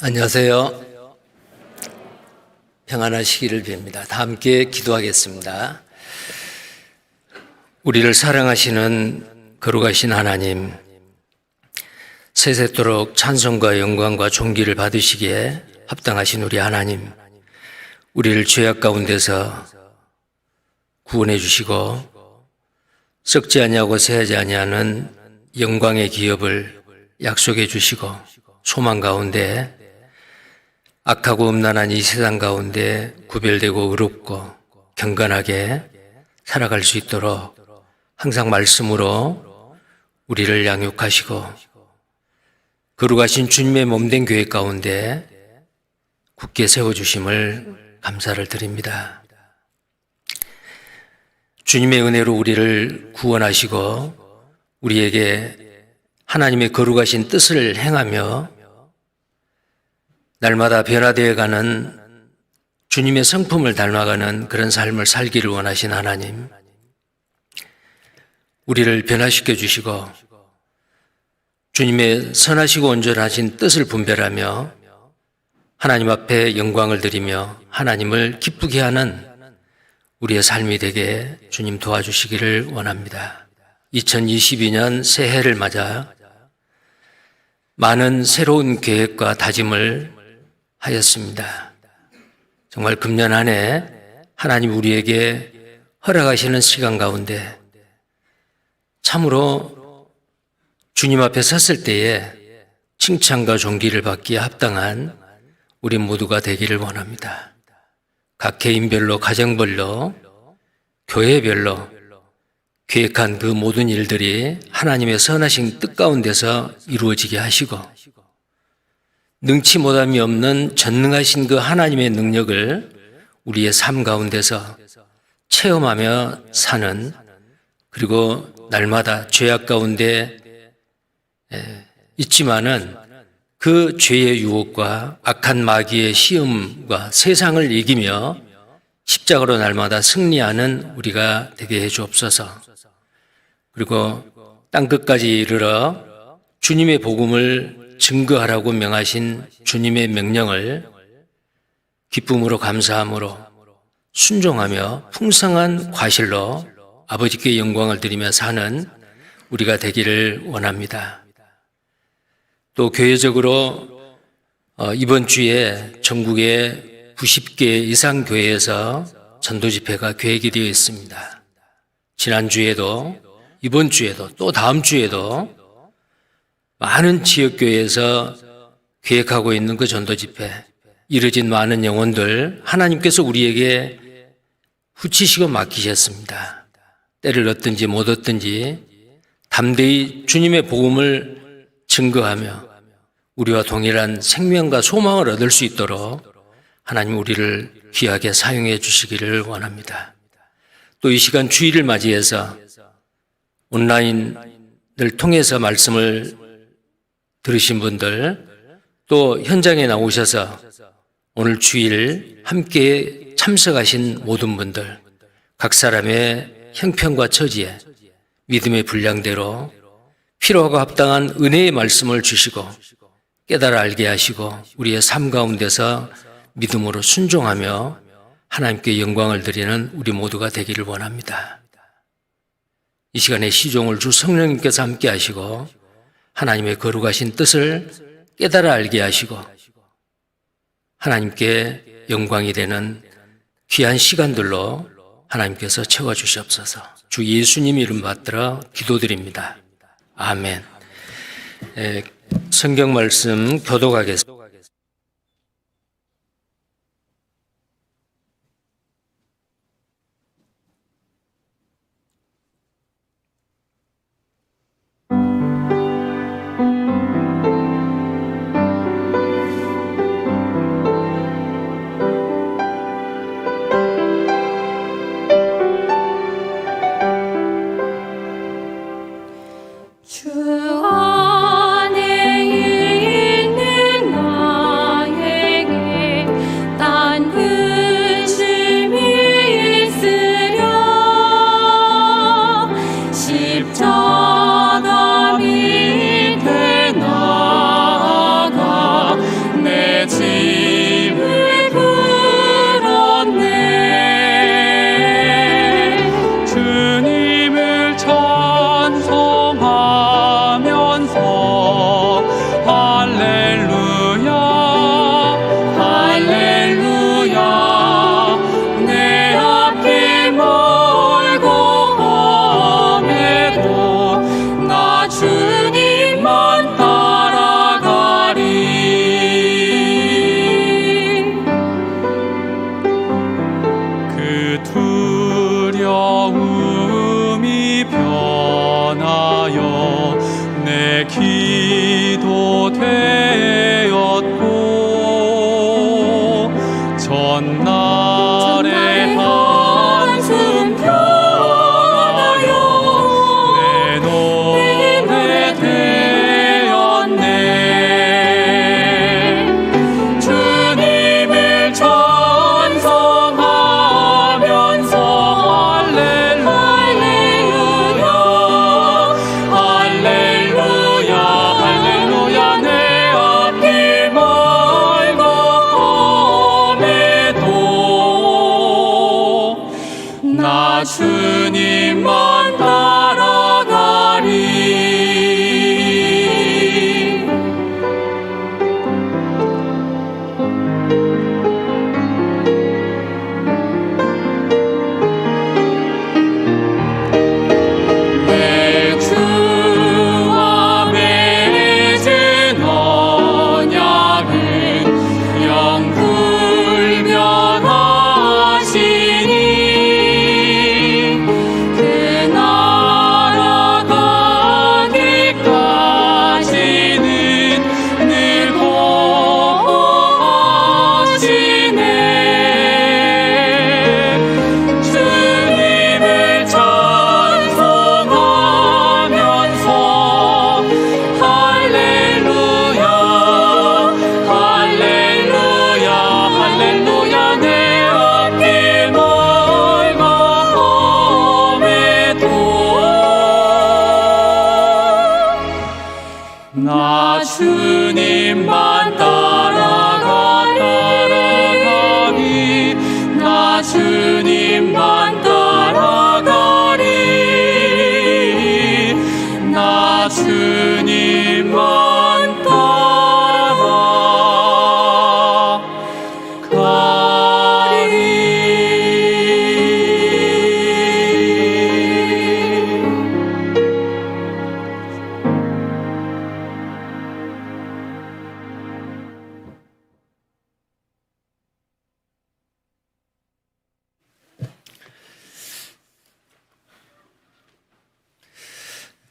안녕하세요. 평안하시기를 빕니다. 다 함께 기도하겠습니다. 우리를 사랑하시는 거룩하신 하나님, 세세토록 찬송과 영광과 존귀를 받으시기에 합당하신 우리 하나님, 우리를 죄악 가운데서 구원해 주시고 썩지 아니하고 새하지 아니하는 영광의 기업을 약속해 주시고 소망 가운데 악하고 음란한 이 세상 가운데 구별되고 의롭고 경건하게 살아갈 수 있도록 항상 말씀으로 우리를 양육하시고 거룩하신 주님의 몸된 교회 가운데 굳게 세워주심을 감사를 드립니다. 주님의 은혜로 우리를 구원하시고 우리에게 하나님의 거룩하신 뜻을 행하며 날마다 변화되어가는 주님의 성품을 닮아가는 그런 삶을 살기를 원하신 하나님, 우리를 변화시켜 주시고 주님의 선하시고 온전하신 뜻을 분별하며 하나님 앞에 영광을 드리며 하나님을 기쁘게 하는 우리의 삶이 되게 주님 도와주시기를 원합니다. 2022년 새해를 맞아 많은 새로운 계획과 다짐을 하였습니다. 정말 금년 한 해 하나님 우리에게 허락하시는 시간 가운데 참으로 주님 앞에 섰을 때에 칭찬과 존귀를 받기에 합당한 우리 모두가 되기를 원합니다. 각 개인별로, 가정별로, 교회별로 계획한 그 모든 일들이 하나님의 선하신 뜻 가운데서 이루어지게 하시고 능치 못함이 없는 전능하신 그 하나님의 능력을 우리의 삶 가운데서 체험하며 사는, 그리고 날마다 죄악 가운데 있지만은 그 죄의 유혹과 악한 마귀의 시험과 세상을 이기며 십자가로 날마다 승리하는 우리가 되게 해 주옵소서. 그리고 땅끝까지 이르러 주님의 복음을 증거하라고 명하신 주님의 명령을 기쁨으로 감사함으로 순종하며 풍성한 과실로 아버지께 영광을 드리며 사는 우리가 되기를 원합니다. 또 교회적으로 이번 주에 전국의 90개 이상 교회에서 전도 집회가 계획이 되어 있습니다. 지난주에도 이번 주에도 또 다음 주에도 많은 지역교회에서 계획하고 있는 그 전도 집회, 이뤄진 많은 영혼들 하나님께서 우리에게 붙이시고 맡기셨습니다. 때를 얻든지 못 얻든지 담대히 주님의 복음을 증거하며 우리와 동일한 생명과 소망을 얻을 수 있도록 하나님 우리를 귀하게 사용해 주시기를 원합니다. 또 이 시간 주일을 맞이해서 온라인을 통해서 말씀을 들으신 분들, 또 현장에 나오셔서 오늘 주일 함께 참석하신 모든 분들, 각 사람의 형편과 처지에 믿음의 분량대로 필요하고 합당한 은혜의 말씀을 주시고 깨달아 알게 하시고 우리의 삶 가운데서 믿음으로 순종하며 하나님께 영광을 드리는 우리 모두가 되기를 원합니다. 이 시간에 시종을 주 성령님께서 함께 하시고 하나님의 거룩하신 뜻을 깨달아 알게 하시고 하나님께 영광이 되는 귀한 시간들로 하나님께서 채워주시옵소서. 주 예수님 이름 받들어 기도드립니다. 아멘. 성경 말씀 교독하겠습니다. 주 안에 있는 나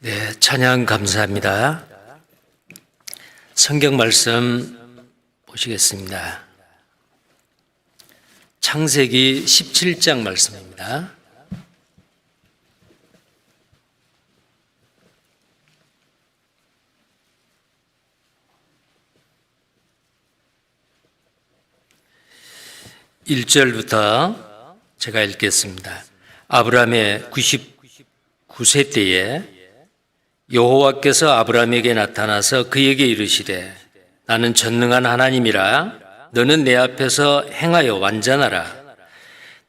네, 찬양 감사합니다. 성경 말씀 보시겠습니다. 창세기 17장 말씀입니다. (1절부터) 제가 읽겠습니다. 아브라함의 99세 때에 여호와께서 아브라함에게 나타나서 그에게 이르시되 나는 전능한 하나님이라 너는 내 앞에서 행하여 완전하라.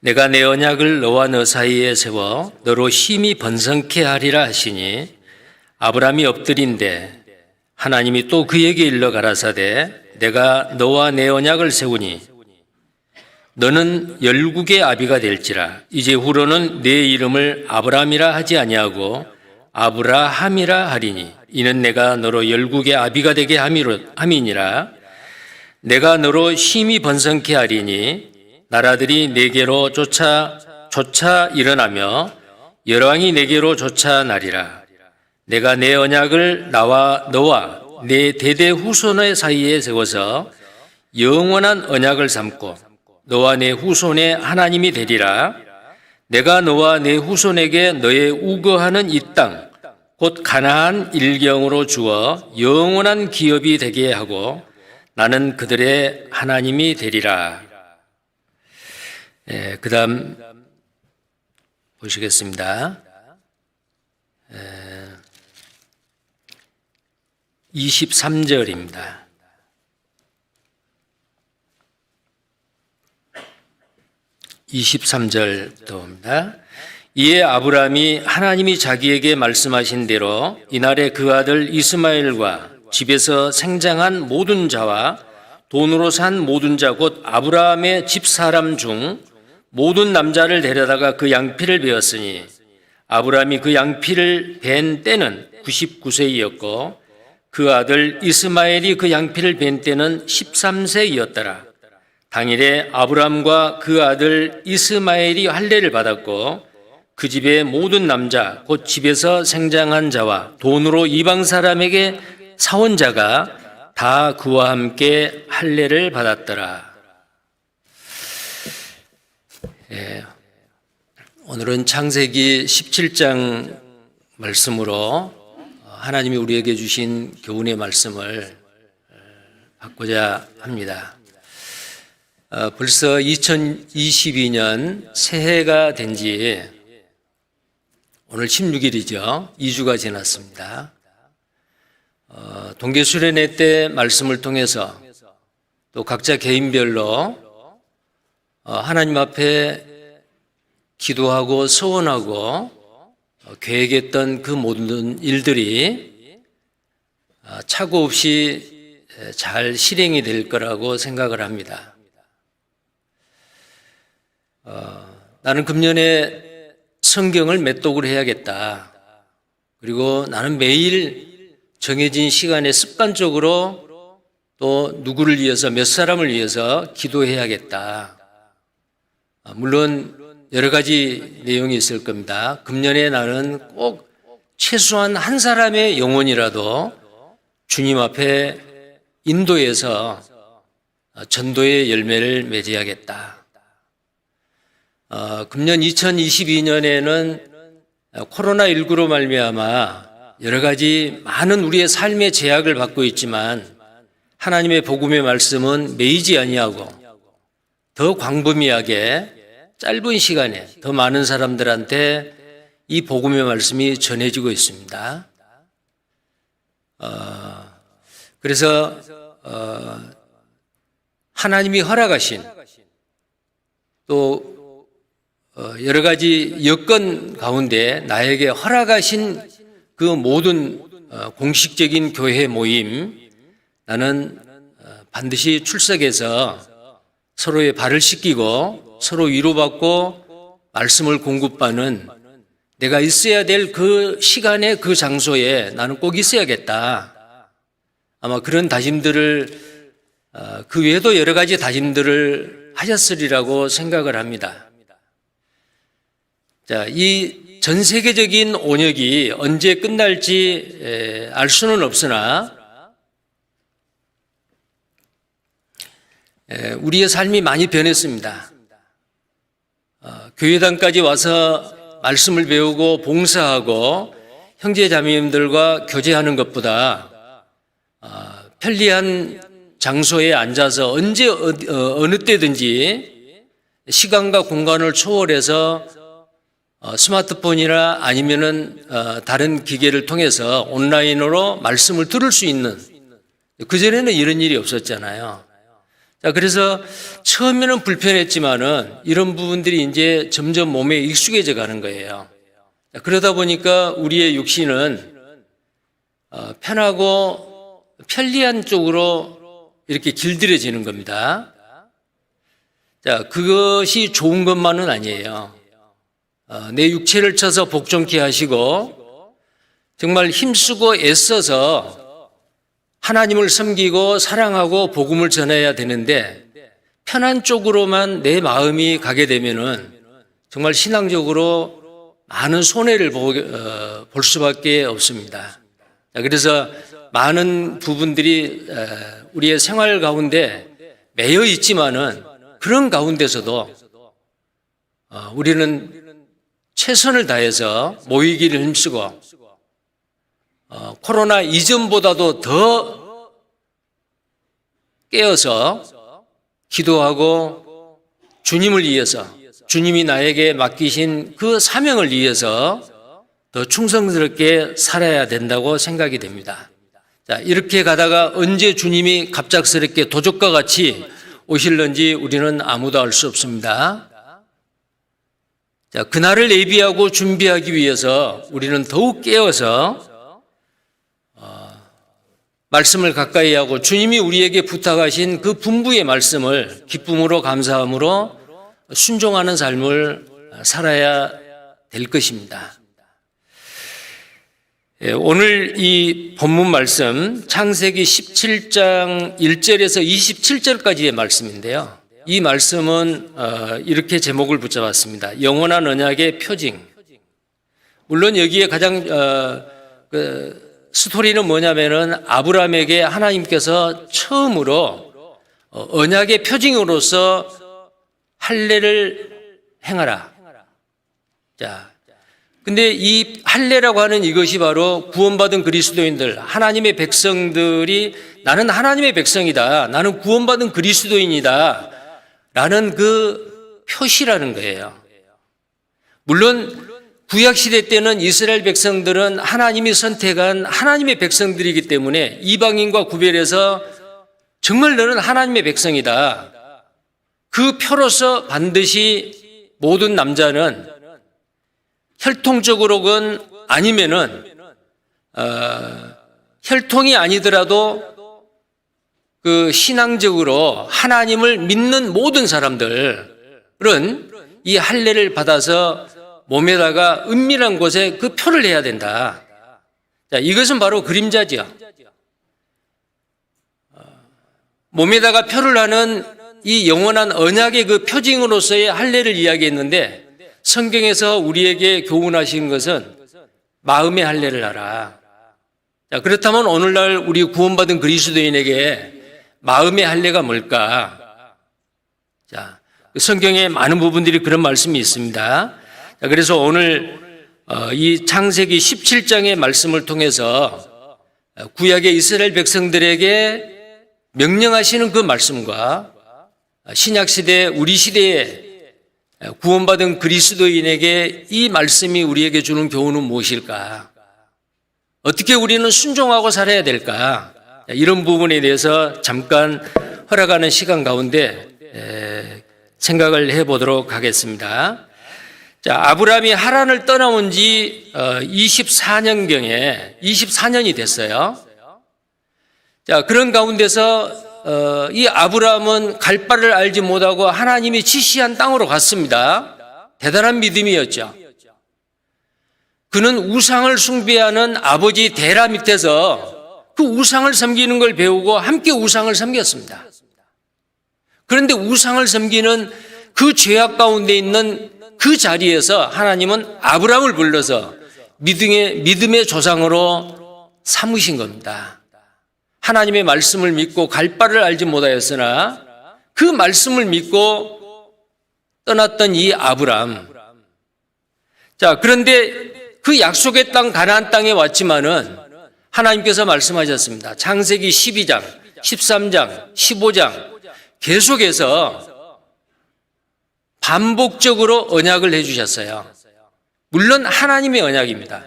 내가 내 언약을 너와 너 사이에 세워 너로 심히 번성케 하리라 하시니 아브라함이 엎드린데 하나님이 또 그에게 일러 가라사대 내가 너와 내 언약을 세우니 너는 열국의 아비가 될지라. 이제 후로는 내 이름을 아브라함이라 하지 아니하고 아브라함이라 하리니 이는 내가 너로 열국의 아비가 되게 함이니라. 내가 너로 심히 번성케 하리니 나라들이 내게로 쫓아 일어나며 열왕이 내게로 쫓아 나리라. 내가 내 언약을 나와 너와 내 대대 후손의 사이에 세워서 영원한 언약을 삼고 너와 내 후손의 하나님이 되리라. 내가 너와 내 후손에게 너의 우거하는 이 땅 곧 가나안 일경으로 주어 영원한 기업이 되게 하고 나는 그들의 하나님이 되리라. 그 다음 보시겠습니다. 23절입니다. (23절부터입니다) 이에 아브라함이 하나님이 자기에게 말씀하신 대로 이날에 그 아들 이스마엘과 집에서 생장한 모든 자와 돈으로 산 모든 자 곧 아브라함의 집사람 중 모든 남자를 데려다가 그 양피를 베었으니 아브라함이 그 양피를 벤 때는 99세이었고 그 아들 이스마엘이 그 양피를 벤 때는 13세이었더라. 당일에 아브라함과 그 아들 이스마엘이 할례를 받았고 그 집의 모든 남자 곧 집에서 생장한 자와 돈으로 이방 사람에게 사온 자가 다 그와 함께 할례를 받았더라. 오늘은 창세기 17장 말씀으로 하나님이 우리에게 주신 교훈의 말씀을 받고자 합니다. 벌써 2022년 새해가 된 지 오늘 16일이죠. 2주가 지났습니다. 동계 수련회 때 말씀을 통해서 또 각자 개인별로 하나님 앞에 기도하고 소원하고 계획했던 그 모든 일들이 착오 없이 잘 실행이 될 거라고 생각을 합니다. 나는 금년에 성경을 몇 독을 해야겠다. 그리고 나는 매일 정해진 시간에 습관적으로 또 누구를 위해서 몇 사람을 위해서 기도해야겠다. 물론 여러 가지 내용이 있을 겁니다. 금년에 나는 꼭 최소한 한 사람의 영혼이라도 주님 앞에 인도해서 전도의 열매를 맺어야겠다. 금년 2022년에는 코로나19로 말미암아 여러 가지 많은 우리의 삶의 제약을 받고 있지만 하나님의 복음의 말씀은 매이지 아니하고 더 광범위하게 짧은 시간에 더 많은 사람들한테 이 복음의 말씀이 전해지고 있습니다. 그래서 하나님이 허락하신 또 여러 가지 여건 가운데 나에게 허락하신 그 모든 공식적인 교회 모임 나는 반드시 출석해서 서로의 발을 씻기고 서로 위로받고 말씀을 공급받는 내가 있어야 될 그 시간에 그 장소에 나는 꼭 있어야겠다. 아마 그런 다짐들을 그 외에도 여러 가지 다짐들을 하셨으리라고 생각을 합니다. 자, 이 전 세계적인 온역이 언제 끝날지 알 수는 없으나 우리의 삶이 많이 변했습니다. 교회당까지 와서 말씀을 배우고 봉사하고 형제 자매님들과 교제하는 것보다 편리한 장소에 앉아서 언제 어느 때든지 시간과 공간을 초월해서 스마트폰이나 아니면은 다른 기계를 통해서 온라인으로 말씀을 들을 수 있는, 그전에는 이런 일이 없었잖아요. 자, 그래서 처음에는 불편했지만은 이런 부분들이 이제 점점 몸에 익숙해져 가는 거예요. 자, 그러다 보니까 우리의 육신은 편하고 편리한 쪽으로 이렇게 길들여지는 겁니다. 자, 그것이 좋은 것만은 아니에요. 내 육체를 쳐서 복종케 하시고 정말 힘쓰고 애써서 하나님을 섬기고 사랑하고 복음을 전해야 되는데 편한 쪽으로만 내 마음이 가게 되면은 정말 신앙적으로 많은 손해를 볼 수밖에 없습니다. 그래서 많은 부분들이 우리의 생활 가운데 매여 있지만은 그런 가운데서도 우리는 최선을 다해서 모이기를 힘쓰고 코로나 이전보다도 더 깨어서 기도하고 주님을 위해서, 주님이 나에게 맡기신 그 사명을 위해서 더 충성스럽게 살아야 된다고 생각이 됩니다. 자, 이렇게 가다가 언제 주님이 갑작스럽게 도적과 같이 오실런지 우리는 아무도 알 수 없습니다. 자, 그날을 예비하고 준비하기 위해서 우리는 더욱 깨어서 말씀을 가까이 하고 주님이 우리에게 부탁하신 그 분부의 말씀을 기쁨으로 감사함으로 순종하는 삶을 살아야 될 것입니다. 오늘 이 본문 말씀 창세기 17장 1절에서 27절까지의 말씀인데요. 이 말씀은 이렇게 제목을 붙잡았습니다. 영원한 언약의 표징. 물론 여기에 가장 스토리는 뭐냐면은 아브라함에게 하나님께서 처음으로 언약의 표징으로서 할례를 행하라. 자, 근데 이 할례라고 하는 이것이 바로 구원받은 그리스도인들, 하나님의 백성들이 나는 하나님의 백성이다, 나는 구원받은 그리스도인이다 라는 그 표시라는 거예요. 물론 구약시대 때는 이스라엘 백성들은 하나님이 선택한 하나님의 백성들이기 때문에 이방인과 구별해서 정말 너는 하나님의 백성이다, 그 표로서 반드시 모든 남자는 혈통적으로건 아니면은 혈통이 아니더라도 그 신앙적으로 하나님을 믿는 모든 사람들은 이 할례를 받아서 몸에다가 은밀한 곳에 그 표를 해야 된다. 자, 이것은 바로 그림자죠. 몸에다가 표를 하는 이 영원한 언약의 그 표징으로서의 할례를 이야기했는데 성경에서 우리에게 교훈하신 것은 마음의 할례를 하라. 자, 그렇다면 오늘날 우리 구원받은 그리스도인에게 마음의 할례가 뭘까? 자, 성경에 많은 부분들이 그런 말씀이 있습니다. 자, 그래서 오늘 이 창세기 17장의 말씀을 통해서 구약의 이스라엘 백성들에게 명령하시는 그 말씀과 신약시대 우리 시대에 구원받은 그리스도인에게 이 말씀이 우리에게 주는 교훈은 무엇일까? 어떻게 우리는 순종하고 살아야 될까? 이런 부분에 대해서 잠깐 허락하는 시간 가운데 생각을 해보도록 하겠습니다. 자, 아브라함이 하란을 떠나온 지 24년이 됐어요. 자, 그런 가운데서 이 아브라함은 갈 바를 알지 못하고 하나님이 지시한 땅으로 갔습니다. 대단한 믿음이었죠. 그는 우상을 숭배하는 아버지 데라 밑에서 그 우상을 섬기는 걸 배우고 함께 우상을 섬겼습니다. 그런데 우상을 섬기는 그 죄악 가운데 있는 그 자리에서 하나님은 아브라함을 불러서 믿음의 조상으로 삼으신 겁니다. 하나님의 말씀을 믿고 갈 바를 알지 못하였으나 그 말씀을 믿고 떠났던 이 아브라함. 자, 그런데 그 약속의 땅 가나안 땅에 왔지만은 하나님께서 말씀하셨습니다. 창세기 12장, 13장, 15장 계속해서 반복적으로 언약을 해주셨어요. 물론 하나님의 언약입니다.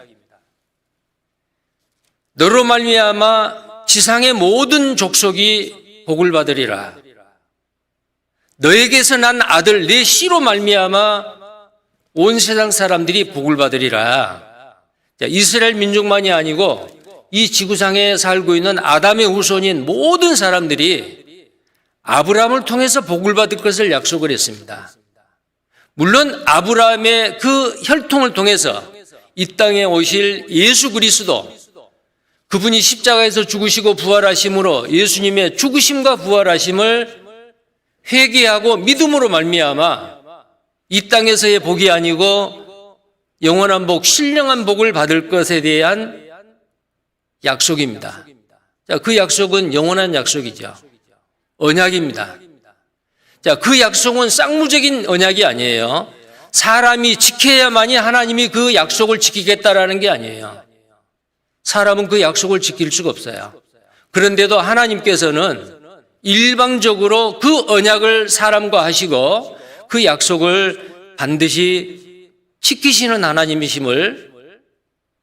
너로 말미암아 지상의 모든 족속이 복을 받으리라. 너에게서 난 아들 내 씨로 말미암아 온 세상 사람들이 복을 받으리라. 이스라엘 민족만이 아니고 이 지구상에 살고 있는 아담의 후손인 모든 사람들이 아브라함을 통해서 복을 받을 것을 약속을 했습니다. 물론 아브라함의 그 혈통을 통해서 이 땅에 오실 예수 그리스도, 그분이 십자가에서 죽으시고 부활하심으로 예수님의 죽으심과 부활하심을 회개하고 믿음으로 말미암아 이 땅에서의 복이 아니고 영원한 복, 신령한 복을 받을 것에 대한 약속입니다. 자, 그 약속은 영원한 약속이죠. 언약입니다. 자, 그 약속은 쌍무적인 언약이 아니에요. 사람이 지켜야만이 하나님이 그 약속을 지키겠다라는 게 아니에요. 사람은 그 약속을 지킬 수가 없어요. 그런데도 하나님께서는 일방적으로 그 언약을 사람과 하시고 그 약속을 반드시 지키시는 하나님이심을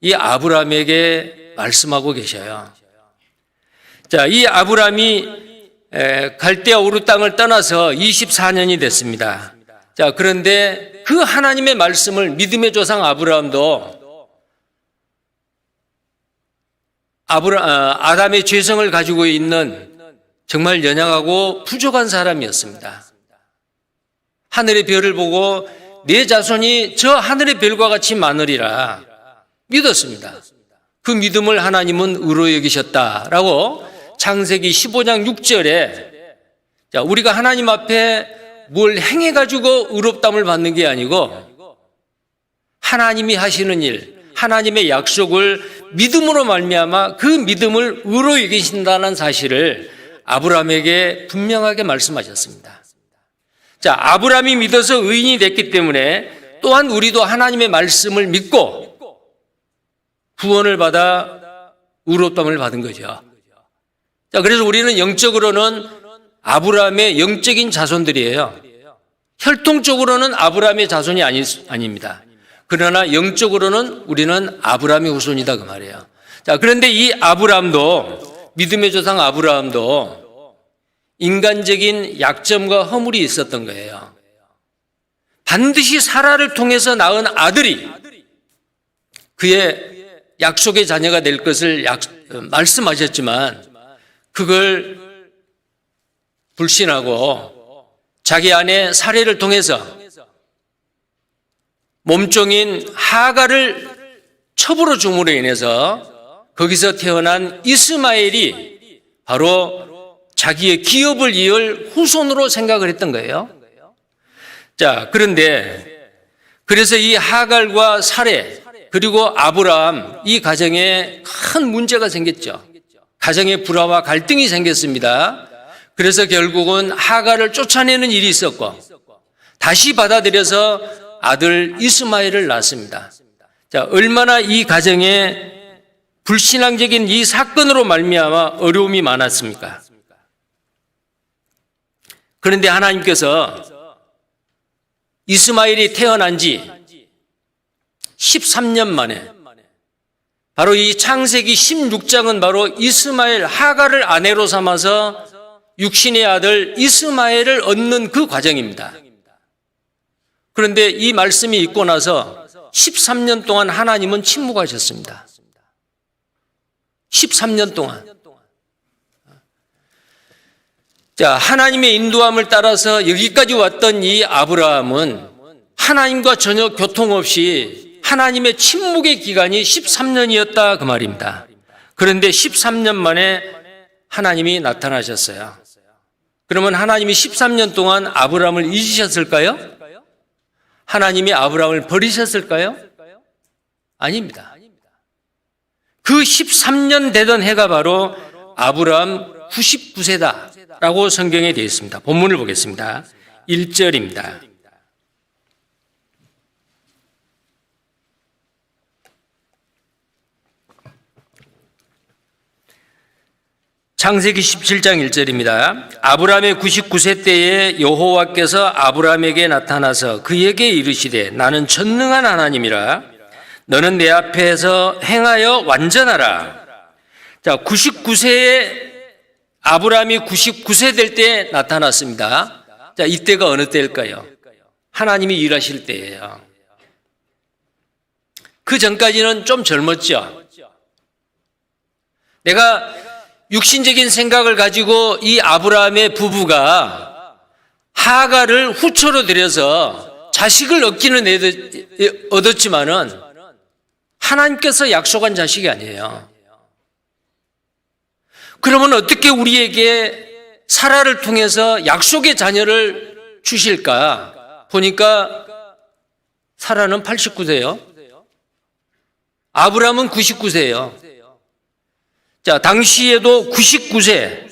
이 아브라함에게 말씀하고 계셔요. 자, 이 아브라함이 갈대아 우르 땅을 떠나서 24년이 됐습니다. 자, 그런데 그 하나님의 말씀을 믿음의 조상 아브라함도 아담의 죄성을 가지고 있는 정말 연약하고 부족한 사람이었습니다. 하늘의 별을 보고 내 자손이 저 하늘의 별과 같이 많으리라 믿었습니다. 그 믿음을 하나님은 의로 여기셨다라고 창세기 15장 6절에 우리가 하나님 앞에 뭘 행해가지고 의롭다함을 받는 게 아니고 하나님이 하시는 일, 하나님의 약속을 믿음으로 말미암아 그 믿음을 의로 여기신다는 사실을 아브라함에게 분명하게 말씀하셨습니다. 자, 아브라함이 믿어서 의인이 됐기 때문에 또한 우리도 하나님의 말씀을 믿고 구원을 받아 의롭다함을 받은 거죠. 자, 그래서 우리는 영적으로는 아브라함의 영적인 자손들이에요. 혈통적으로는 아브라함의 자손이 아닙니다. 그러나 영적으로는 우리는 아브라함의 후손이다 그 말이에요. 자, 그런데 이 아브라함도, 믿음의 조상 아브라함도 인간적인 약점과 허물이 있었던 거예요. 반드시 사라를 통해서 낳은 아들이 그의 약속의 자녀가 될 것을 말씀하셨지만 그걸 불신하고 자기 아내 사례를 통해서 몸종인 하갈을 첩으로 줌으로 인해서 거기서 태어난 이스마엘이 바로 자기의 기업을 이을 후손으로 생각을 했던 거예요. 자, 그런데 그래서 이 하갈과 사례 그리고 아브라함 이 가정에 큰 문제가 생겼죠. 가정의 불화와 갈등이 생겼습니다. 그래서 결국은 하갈을 쫓아내는 일이 있었고 다시 받아들여서 아들 이스마엘을 낳았습니다. 자, 얼마나 이 가정에 불신앙적인 이 사건으로 말미암아 어려움이 많았습니까? 그런데 하나님께서 이스마엘이 태어난 지 13년 만에 바로 이 창세기 16장은 바로 이스마엘 하갈을 아내로 삼아서 육신의 아들 이스마엘을 얻는 그 과정입니다. 그런데 이 말씀이 있고 나서 13년 동안 하나님은 침묵하셨습니다. 13년 동안. 자, 하나님의 인도함을 따라서 여기까지 왔던 이 아브라함은 하나님과 전혀 교통 없이 하나님의 침묵의 기간이 13년이었다 그 말입니다. 그런데 13년 만에 하나님이 나타나셨어요. 그러면 하나님이 13년 동안 아브라함을 잊으셨을까요? 하나님이 아브라함을 버리셨을까요? 아닙니다. 그 13년 되던 해가 바로 아브라함 99세다라고 성경에 되어 있습니다. 본문을 보겠습니다. 1절입니다. 창세기 17장 1절입니다. 아브라함의 99세 때에 여호와께서 아브라함에게 나타나서 그에게 이르시되 나는 전능한 하나님이라 너는 내 앞에서 행하여 완전하라. 자, 99세에 아브라함이 99세 될 때 나타났습니다. 자, 이때가 어느 때일까요? 하나님이 일하실 때예요. 그 전까지는 좀 젊었죠. 내가 육신적인 생각을 가지고 이 아브라함의 부부가 하가를 후처로 들여서 자식을 얻었지만은 하나님께서 약속한 자식이 아니에요. 그러면 어떻게 우리에게 사라를 통해서 약속의 자녀를 주실까? 보니까 사라는 89세예요. 아브라함은 99세예요. 자, 당시에도 99세,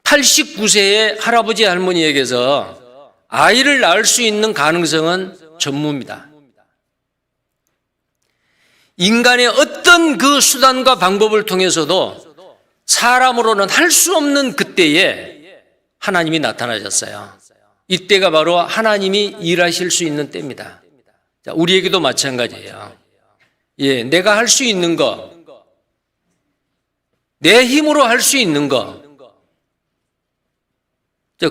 89세의 할아버지 할머니에게서 아이를 낳을 수 있는 가능성은 전무입니다. 인간의 어떤 그 수단과 방법을 통해서도 사람으로는 할 수 없는 그때에 하나님이 나타나셨어요. 이때가 바로 하나님이 일하실 수 있는 때입니다. 자, 우리에게도 마찬가지예요. 예, 내가 할 수 있는 거, 내 힘으로 할 수 있는 거,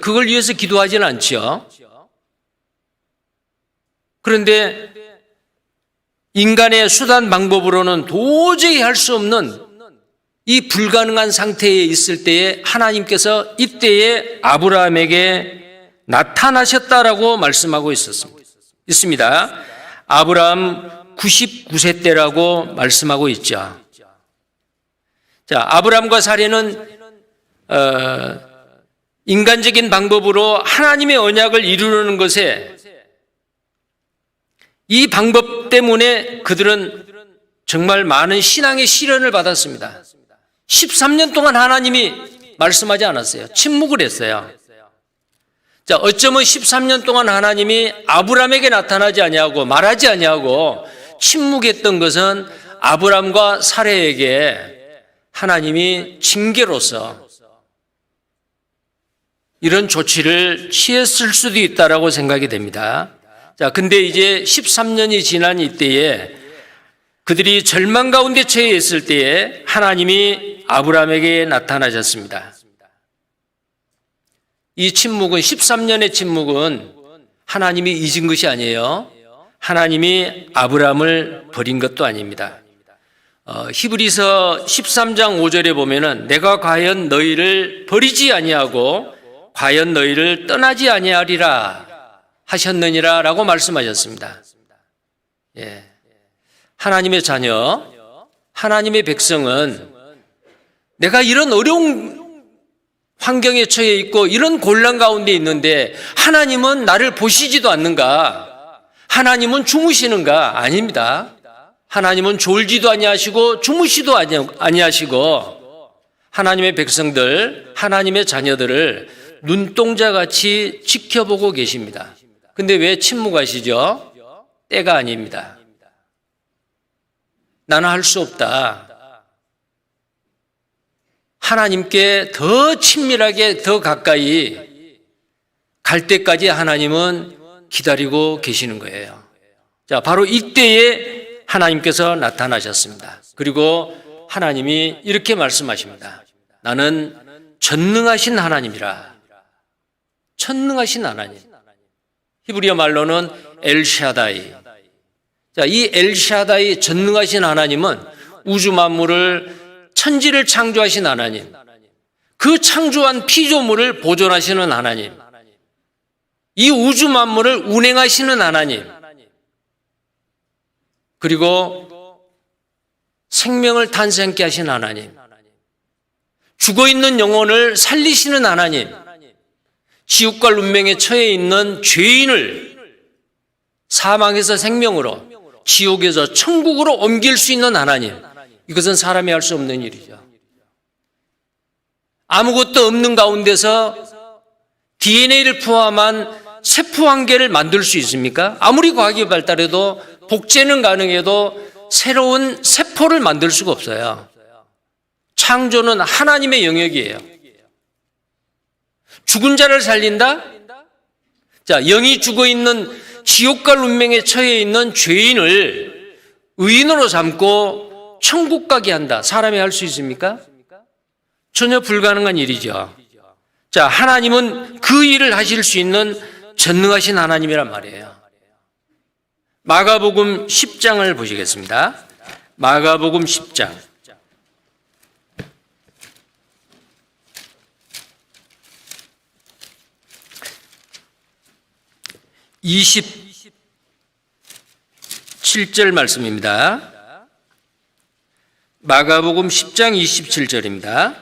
그걸 위해서 기도하지는 않죠. 그런데 인간의 수단 방법으로는 도저히 할 수 없는 이 불가능한 상태에 있을 때에 하나님께서 이때에 아브라함에게 나타나셨다라고 말씀하고 있습니다. 아브라함 99세 때라고 말씀하고 있죠. 자, 아브라함과 사례는 인간적인 방법으로 하나님의 언약을 이루는 것에 이 방법 때문에 그들은 정말 많은 신앙의 시련을 받았습니다. 13년 동안 하나님이 말씀하지 않았어요. 침묵을 했어요. 자, 어쩌면 13년 동안 하나님이 아브라함에게 나타나지 아니하고 말하지 아니하고 침묵했던 것은 아브라함과 사례에게 하나님이 징계로서 이런 조치를 취했을 수도 있다라고 생각이 됩니다. 자, 근데 이제 13년이 지난 이때에 그들이 절망 가운데 처해 있을 때에 하나님이 아브라함에게 나타나셨습니다. 이 침묵은 13년의 침묵은 하나님이 잊은 것이 아니에요. 하나님이 아브라함을 버린 것도 아닙니다. 히브리서 13장 5절에 보면은 내가 과연 너희를 버리지 아니하고 과연 너희를 떠나지 아니하리라 하셨느니라 라고 말씀하셨습니다. 예. 하나님의 자녀, 하나님의 백성은 내가 이런 어려운 환경에 처해 있고 이런 곤란 가운데 있는데 하나님은 나를 보시지도 않는가? 하나님은 주무시는가? 아닙니다. 하나님은 졸지도 아니하시고 주무시도 아니하시고 하나님의 백성들, 하나님의 자녀들을 눈동자같이 지켜보고 계십니다. 근데 왜 침묵하시죠? 때가 아닙니다. 나는 할 수 없다. 하나님께 더 친밀하게 더 가까이 갈 때까지 하나님은 기다리고 계시는 거예요. 자, 바로 이때에 하나님께서 나타나셨습니다. 그리고 하나님이 이렇게 말씀하십니다. 나는 전능하신 하나님이라. 전능하신 하나님. 히브리어 말로는 엘샤다이. 자, 이 엘샤다이 전능하신 하나님은 우주 만물을 천지를 창조하신 하나님, 그 창조한 피조물을 보존하시는 하나님, 이 우주 만물을 운행하시는 하나님, 그리고 생명을 탄생케 하신 하나님, 죽어있는 영혼을 살리시는 하나님, 지옥과 운명에 처해 있는 죄인을 사망에서 생명으로, 지옥에서 천국으로 옮길 수 있는 하나님, 이것은 사람이 할 수 없는 일이죠. 아무것도 없는 가운데서 DNA를 포함한 세포 한 개를 만들 수 있습니까? 아무리 과학이 발달해도, 복제는 가능해도 새로운 세포를 만들 수가 없어요. 창조는 하나님의 영역이에요. 죽은 자를 살린다? 자, 영이 죽어 있는 지옥과 운명에 처해 있는 죄인을 의인으로 삼고 천국 가게 한다. 사람이 할 수 있습니까? 전혀 불가능한 일이죠. 자, 하나님은 그 일을 하실 수 있는 전능하신 하나님이란 말이에요. 마가복음 10장을 보시겠습니다. 마가복음 10장. 27절 말씀입니다. 마가복음 10장 27절입니다.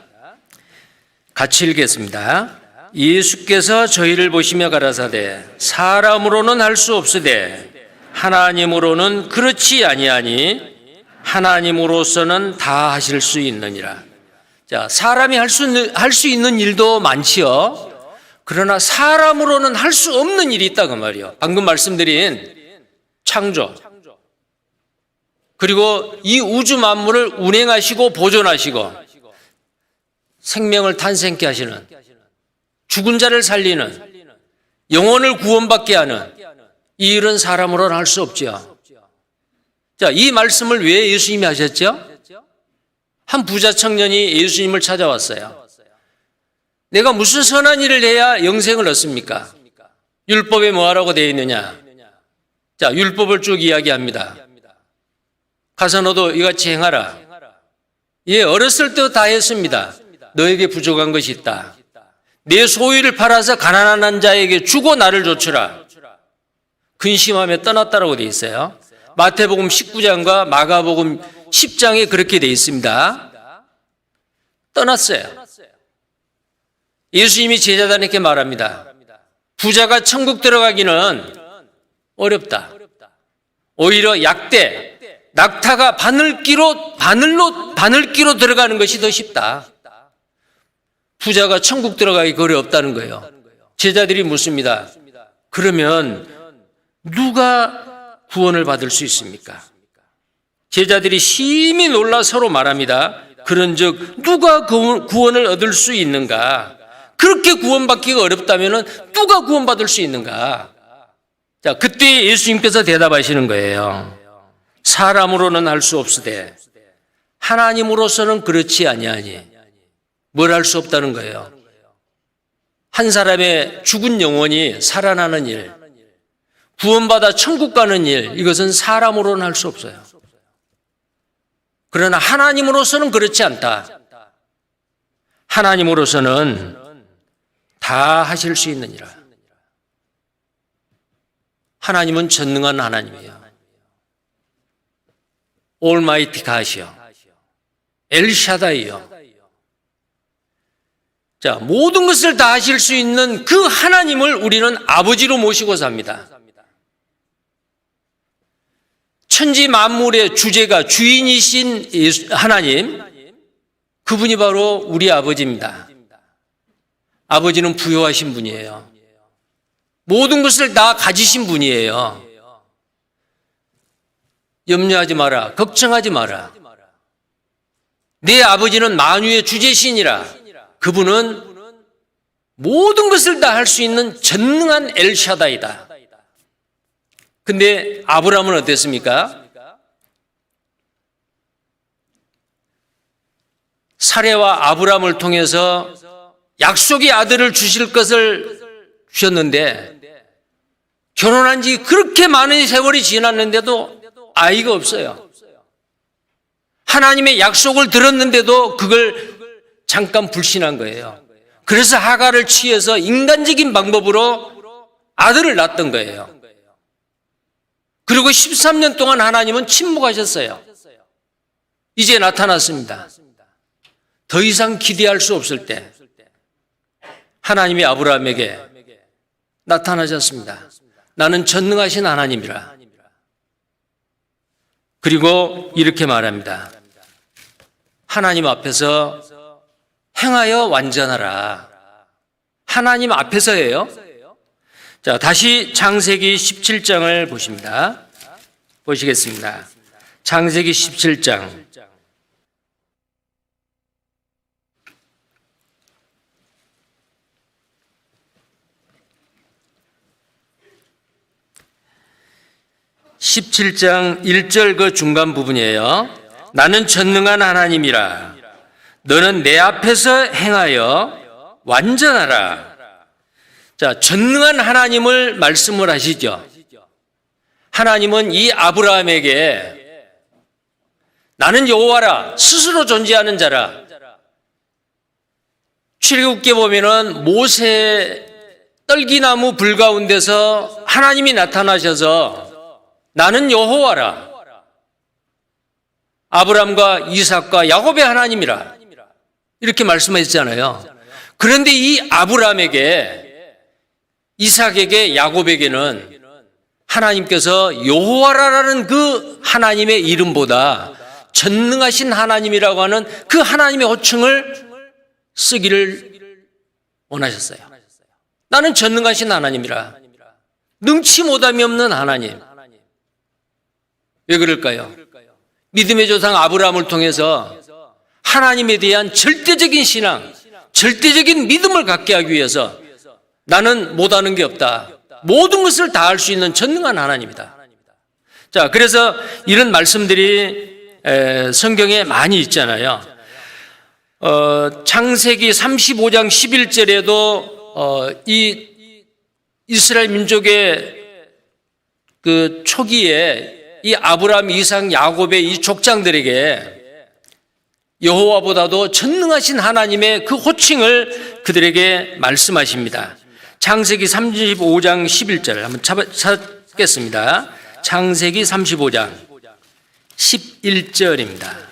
같이 읽겠습니다. 예수께서 저희를 보시며 가라사대 사람으로는 할 수 없으되 하나님으로는 그렇지 아니하니 하나님으로서는 다 하실 수 있느니라. 자, 사람이 할 수 있는 일도 많지요. 그러나 사람으로는 할 수 없는 일이 있다 그 말이요. 방금 말씀드린 창조, 그리고 이 우주 만물을 운행하시고 보존하시고 생명을 탄생케 하시는, 죽은 자를 살리는, 영혼을 구원받게 하는 이 일은 사람으로는 할 수 없죠. 자, 이 말씀을 왜 예수님이 하셨죠? 한 부자 청년이 예수님을 찾아왔어요. 내가 무슨 선한 일을 해야 영생을 얻습니까? 율법에 뭐하라고 되어 있느냐? 자, 율법을 쭉 이야기합니다. 가서 너도 이같이 행하라. 예, 어렸을 때도 다 했습니다. 너에게 부족한 것이 있다. 내 소유를 팔아서 가난한 자에게 주고 나를 좇으라. 근심하며 떠났다라고 되어 있어요. 마태복음 19장과 마가복음 10장에 그렇게 되어 있습니다. 떠났어요. 예수님이 제자들에게 말합니다. 부자가 천국 들어가기는 어렵다. 오히려 약대, 낙타가 바늘기로 들어가는 것이 더 쉽다. 부자가 천국 들어가기 거리 없다는 거예요. 제자들이 묻습니다. 그러면 누가 구원을 받을 수 있습니까? 제자들이 심히 놀라 서로 말합니다. 그런즉 누가 구원을 얻을 수 있는가? 그렇게 구원받기가 어렵다면 누가 구원받을 수 있는가? 자, 그때 예수님께서 대답하시는 거예요. 사람으로는 할 수 없으되 하나님으로서는 그렇지 아니하니. 뭘 할 수 없다는 거예요? 한 사람의 죽은 영혼이 살아나는 일, 구원받아 천국 가는 일, 이것은 사람으로는 할 수 없어요. 그러나 하나님으로서는 그렇지 않다. 하나님으로서는 다 하실 수 있느니라. 하나님은 전능한 하나님이에요. 올마이티 가시요, 엘샤다이요. 자, 모든 것을 다 하실 수 있는 그 하나님을 우리는 아버지로 모시고 삽니다. 천지 만물의 주제가 주인이신 하나님, 그분이 바로 우리 아버지입니다. 아버지는 부유하신 분이에요. 모든 것을 다 가지신 분이에요. 염려하지 마라, 걱정하지 마라. 내 아버지는 만유의 주제신이라. 그분은 모든 것을 다 할 수 있는 전능한 엘샤다이다. 근데 아브라함은 어땠습니까? 사레와 아브라함을 통해서 약속의 아들을 주실 것을 주셨는데 결혼한 지 그렇게 많은 세월이 지났는데도 아이가 없어요. 하나님의 약속을 들었는데도 그걸 잠깐 불신한 거예요. 그래서 하갈을 취해서 인간적인 방법으로 아들을 낳았던 거예요. 그리고 13년 동안 하나님은 침묵하셨어요. 이제 나타났습니다. 더 이상 기대할 수 없을 때 하나님이 아브라함에게 나타나셨습니다. 나는 전능하신 하나님이라. 그리고 이렇게 말합니다. 하나님 앞에서 행하여 완전하라. 하나님 앞에서예요. 자, 다시 창세기 17장을 보십니다. 보시겠습니다. 창세기 17장. (17장) 1절 그 중간 부분이에요. 나는 전능한 하나님이라. 너는 내 앞에서 행하여 완전하라. 자, 전능한 하나님을 말씀을 하시죠. 하나님은 이 아브라함에게 나는 여호와라, 스스로 존재하는 자라. 출애굽기에 보면은 모세 떨기나무 불 가운데서 하나님이 나타나셔서 나는 여호와라, 아브라함과 이삭과 야곱의 하나님이라 이렇게 말씀하셨잖아요. 그런데 이 아브라함에게, 이삭에게, 야곱에게는 하나님께서 여호와라는 그 하나님의 이름보다 전능하신 하나님이라고 하는 그 하나님의 호칭을 쓰기를 원하셨어요. 나는 전능하신 하나님이라. 능치 못함이 없는 하나님. 왜 그럴까요? 믿음의 조상 아브라함을 통해서 하나님에 대한 절대적인 신앙, 절대적인 믿음을 갖게 하기 위해서 나는 못하는 게 없다. 모든 것을 다 할 수 있는 전능한 하나님이다. 자, 그래서 이런 말씀들이 성경에 많이 있잖아요. 창세기 35장 11절에도 이 이스라엘 민족의 그 초기에 이 아브라함, 이삭, 야곱의 이 족장들에게 여호와보다도 전능하신 하나님의 그 호칭을 그들에게 말씀하십니다. 창세기 35장 11절 한번 찾겠습니다. 창세기 35장 11절입니다.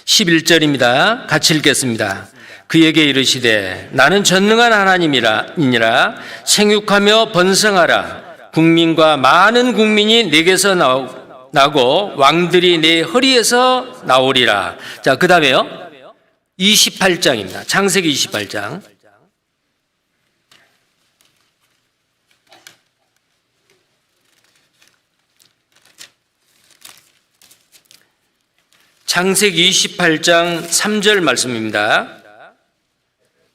(11절입니다) 같이 읽겠습니다. 그에게 이르시되 나는 전능한 하나님이니라. 생육하며 번성하라. 국민과 많은 국민이 내게서 나고 왕들이 내 허리에서 나오리라. 자, 그 다음에요 28장입니다. 창세기 28장. 창세기 28장 3절 말씀입니다.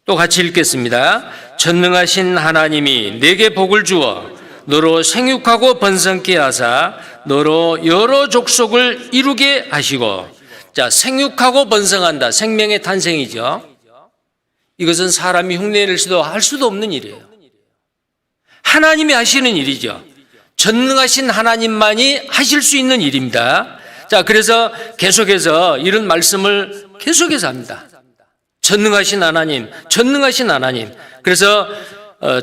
또 같이 읽겠습니다. 전능하신 하나님이 내게 복을 주어 너로 생육하고 번성케 하사 너로 여러 족속을 이루게 하시고. 자, 생육하고 번성한다. 생명의 탄생이죠. 이것은 사람이 흉내낼 수도 할 수도 없는 일이에요. 하나님이 하시는 일이죠. 전능하신 하나님만이 하실 수 있는 일입니다. 자, 그래서 계속해서 이런 말씀을 계속해서 합니다. 전능하신 하나님, 전능하신 하나님. 그래서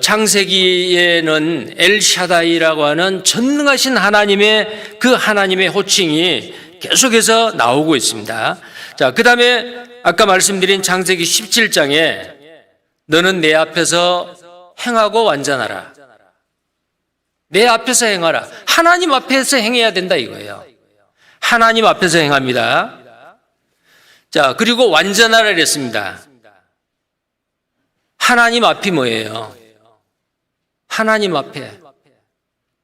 창세기에는 엘샤다이라고 하는 전능하신 하나님의 그 하나님의 호칭이 계속해서 나오고 있습니다. 자, 그 다음에 아까 말씀드린 창세기 17장에 너는 내 앞에서 행하고 완전하라. 내 앞에서 행하라. 하나님 앞에서 행해야 된다 이거예요. 하나님 앞에서 행합니다. 자, 그리고 완전하라 그랬습니다. 하나님 앞이 뭐예요? 하나님 앞에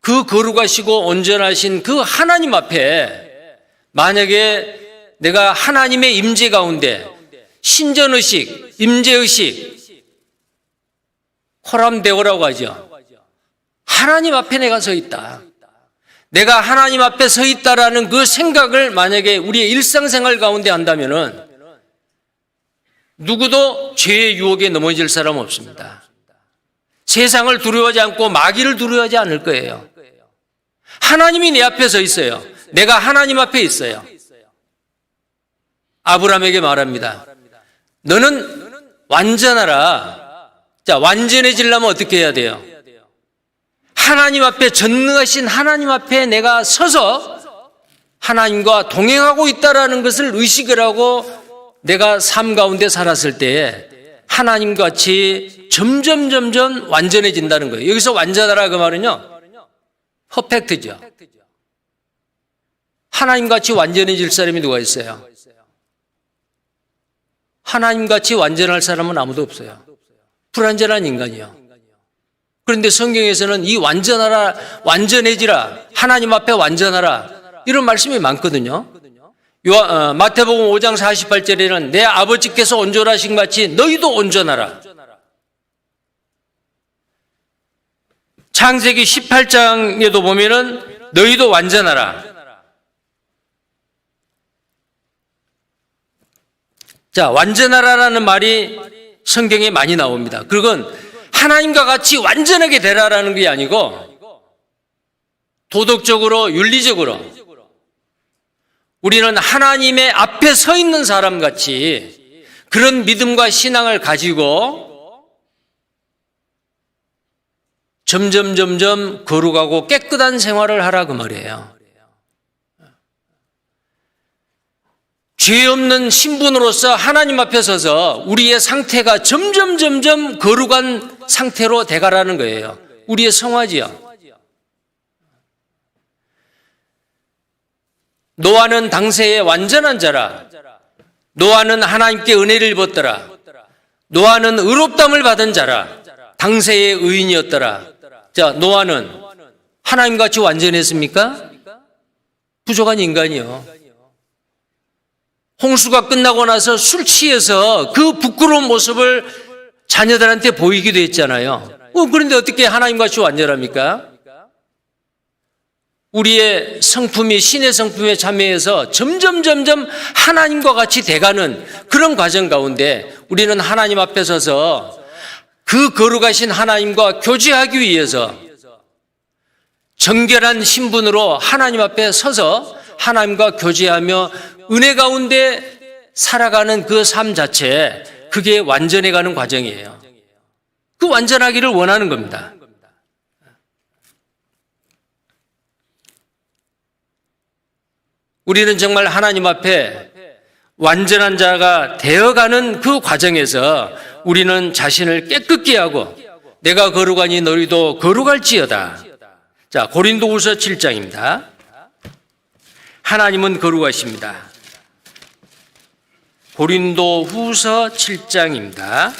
그 거룩하시고 온전하신 그 하나님 앞에 만약에 내가 하나님의 임재 가운데 신전의식, 임재의식, 호람대오라고 하죠. 하나님 앞에 내가 서 있다. 내가 하나님 앞에 서 있다라는 그 생각을 만약에 우리의 일상생활 가운데 한다면은 누구도 죄의 유혹에 넘어질 사람 없습니다. 세상을 두려워하지 않고 마귀를 두려워하지 않을 거예요. 하나님이 내 앞에 서 있어요. 내가 하나님 앞에 있어요. 아브라함에게 말합니다. 너는 완전하라. 자, 완전해지려면 어떻게 해야 돼요? 하나님 앞에, 전능하신 하나님 앞에 내가 서서 하나님과 동행하고 있다라는 것을 의식을 하고 내가 삶 가운데 살았을 때에 하나님과 같이 점점 완전해진다는 거예요. 여기서 완전하라 그 말은요, 퍼펙트죠. 하나님같이 완전해질 사람이 누가 있어요? 하나님같이 완전할 사람은 아무도 없어요. 불완전한 인간이요. 그런데 성경에서는 이 완전하라, 완전해지라, 하나님 앞에 완전하라, 이런 말씀이 많거든요. 마태복음 5장 48절에는 내 아버지께서 온전하신 같이 너희도 온전하라. 창세기 18장에도 보면은 너희도 완전하라. 자, 완전하라라는 말이 성경에 많이 나옵니다. 그건 하나님과 같이 완전하게 되라라는 게 아니고 도덕적으로, 윤리적으로 우리는 하나님의 앞에 서 있는 사람 같이 그런 믿음과 신앙을 가지고 점점 거룩하고 깨끗한 생활을 하라 그 말이에요. 죄 없는 신분으로서 하나님 앞에 서서 우리의 상태가 점점 거룩한 상태로 돼가라는 거예요. 우리의 성화지요. 노아는 당시에 완전한 자라. 노아는 하나님께 은혜를 입었더라. 노아는 의롭다함을 받은 자라. 당시의 의인이었더라. 자, 노아는 하나님같이 완전했습니까? 부족한 인간이요. 홍수가 끝나고 나서 술 취해서 그 부끄러운 모습을 자녀들한테 보이기도 했잖아요. 그런데 어떻게 하나님같이 완전합니까? 우리의 성품이 신의 성품에 참여해서 점점 하나님과 같이 돼가는 그런 과정 가운데 우리는 하나님 앞에 서서 그 거룩하신 하나님과 교제하기 위해서 정결한 신분으로 하나님 앞에 서서 하나님과 교제하며 은혜 가운데 살아가는 그 삶 자체, 그게 완전해가는 과정이에요. 그 완전하기를 원하는 겁니다. 우리는 정말 하나님 앞에 완전한 자가 되어가는 그 과정에서 우리는 자신을 깨끗게 하고 내가 거룩하니 너희도 거룩할지어다. 자, 고린도후서 7장입니다. 하나님은 거룩하십니다. 고린도후서 7장입니다.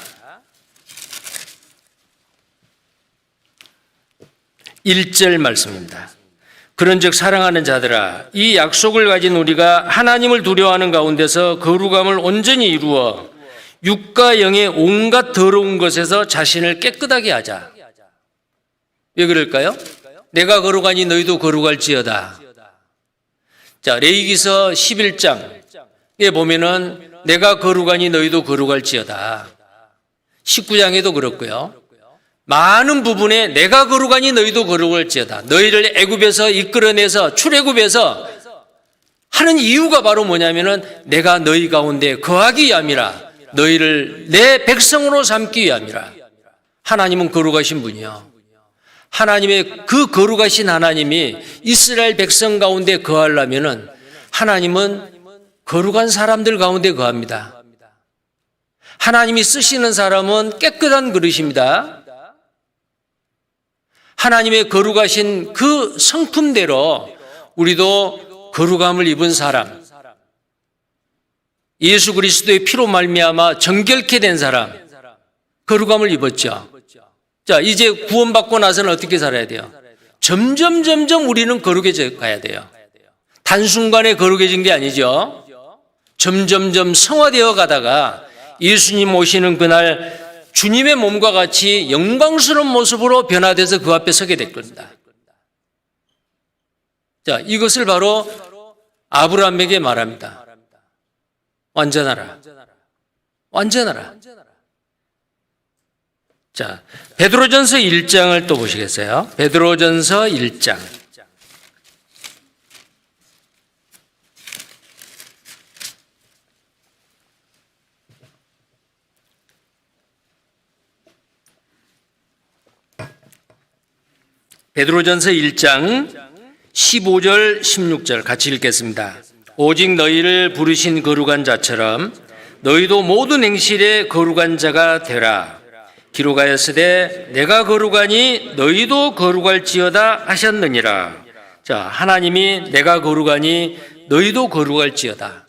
1절 말씀입니다. 그런즉 사랑하는 자들아, 이 약속을 가진 우리가 하나님을 두려워하는 가운데서 거룩함을 온전히 이루어 육과 영의 온갖 더러운 것에서 자신을 깨끗하게 하자. 왜 그럴까요? 내가 거룩하니 너희도 거룩할지어다. 자, 레위기서 11장에 보면은 내가 거룩하니 너희도 거룩할지어다. 19장에도 그렇고요. 많은 부분에 내가 거룩하니 너희도 거룩할지어다. 너희를 애굽에서 이끌어내서 출애굽에서 하는 이유가 바로 뭐냐면은 내가 너희 가운데 거하기 위함이라. 너희를 내 백성으로 삼기 위함이라. 하나님은 거룩하신 분이요. 하나님의 그 거룩하신 하나님이 이스라엘 백성 가운데 거하려면은 하나님은 거룩한 사람들 가운데 거합니다. 하나님이 쓰시는 사람은 깨끗한 그릇입니다. 하나님의 거룩하신 그 성품대로 우리도 거룩함을 입은 사람, 예수 그리스도의 피로 말미암아 정결케 된 사람, 거룩함을 입었죠. 자, 이제 구원받고 나서는 어떻게 살아야 돼요? 점점 우리는 거룩해져 가야 돼요. 단순간에 거룩해진 게 아니죠. 점점 성화되어 가다가 예수님 오시는 그날 주님의 몸과 같이 영광스러운 모습으로 변화돼서 그 앞에 서게 될 겁니다. 자, 이것을 바로 아브라함에게 말합니다. 완전하라. 완전하라. 자, 베드로전서 1장을 또 보시겠어요? 베드로전서 1장. 베드로전서 1장 15절 16절 같이 읽겠습니다. 오직 너희를 부르신 거룩한 자처럼 너희도 모든 행실에 거룩한 자가 되라. 기록하였으되 내가 거룩하니 너희도 거룩할지어다 하셨느니라. 자, 하나님이 내가 거룩하니 너희도 거룩할지어다.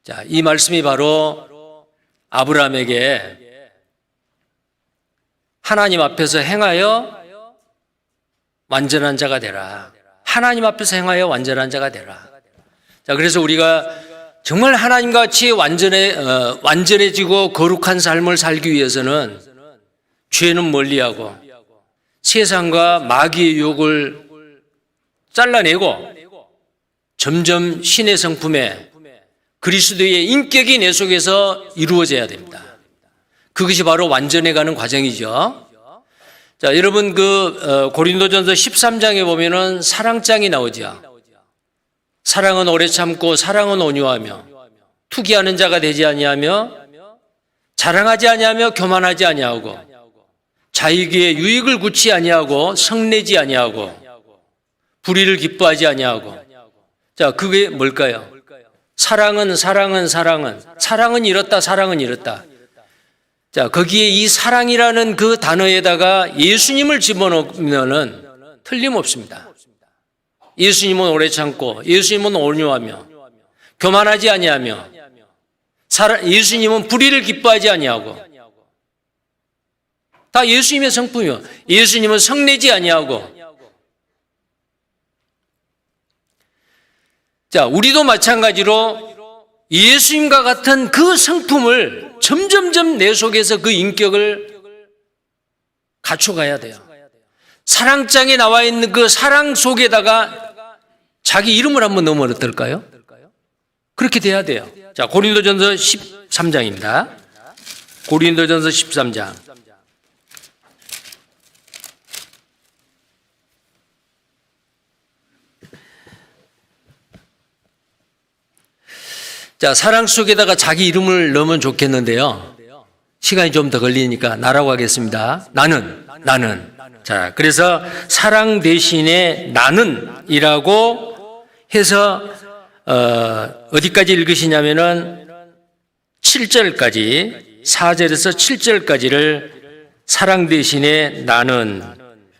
자, 이 말씀이 바로 아브라함에게 하나님 앞에서 행하여 완전한 자가 되라. 하나님 앞에서 행하여 완전한 자가 되라. 자, 그래서 우리가 정말 하나님과 같이 완전해지고 거룩한 삶을 살기 위해서는 죄는 멀리하고 세상과 마귀의 유혹을 잘라내고 점점 신의 성품에 그리스도의 인격이 내 속에서 이루어져야 됩니다. 그것이 바로 완전해가는 과정이죠. 자, 여러분 고린도전서 13장에 보면은 사랑장이 나오죠. 사랑은 오래 참고 사랑은 온유하며 투기하는 자가 되지 아니하며 자랑하지 아니하며 교만하지 아니하고 자기의 유익을 굳지 아니하고 성내지 아니하고 불의를 기뻐하지 아니하고. 자, 그게 뭘까요? 사랑은 이렇다, 사랑은 이렇다. 자, 거기에 이 사랑이라는 그 단어에다가 예수님을 집어넣으면은 틀림없습니다. 예수님은 오래 참고, 예수님은 온유하며, 교만하지 아니하며, 예수님은 불의를 기뻐하지 아니하고, 다 예수님의 성품이요. 예수님은 성내지 아니하고. 자, 우리도 마찬가지로 예수님과 같은 그 성품을 점점점 내 속에서 그 인격을 갖춰가야 돼요. 사랑장에 나와 있는 그 사랑 속에다가 자기 이름을 한번 넣으면 어떨까요? 그렇게 돼야 돼요. 자, 고린도전서 13장입니다. 고린도전서 13장. 자, 사랑 속에다가 자기 이름을 넣으면 좋겠는데요. 시간이 좀 더 걸리니까 나라고 하겠습니다. 나는. 자, 그래서 사랑 대신에 나는이라고 해서 어디까지 읽으시냐면은 7절까지 4절에서 7절까지를 사랑 대신에 나는.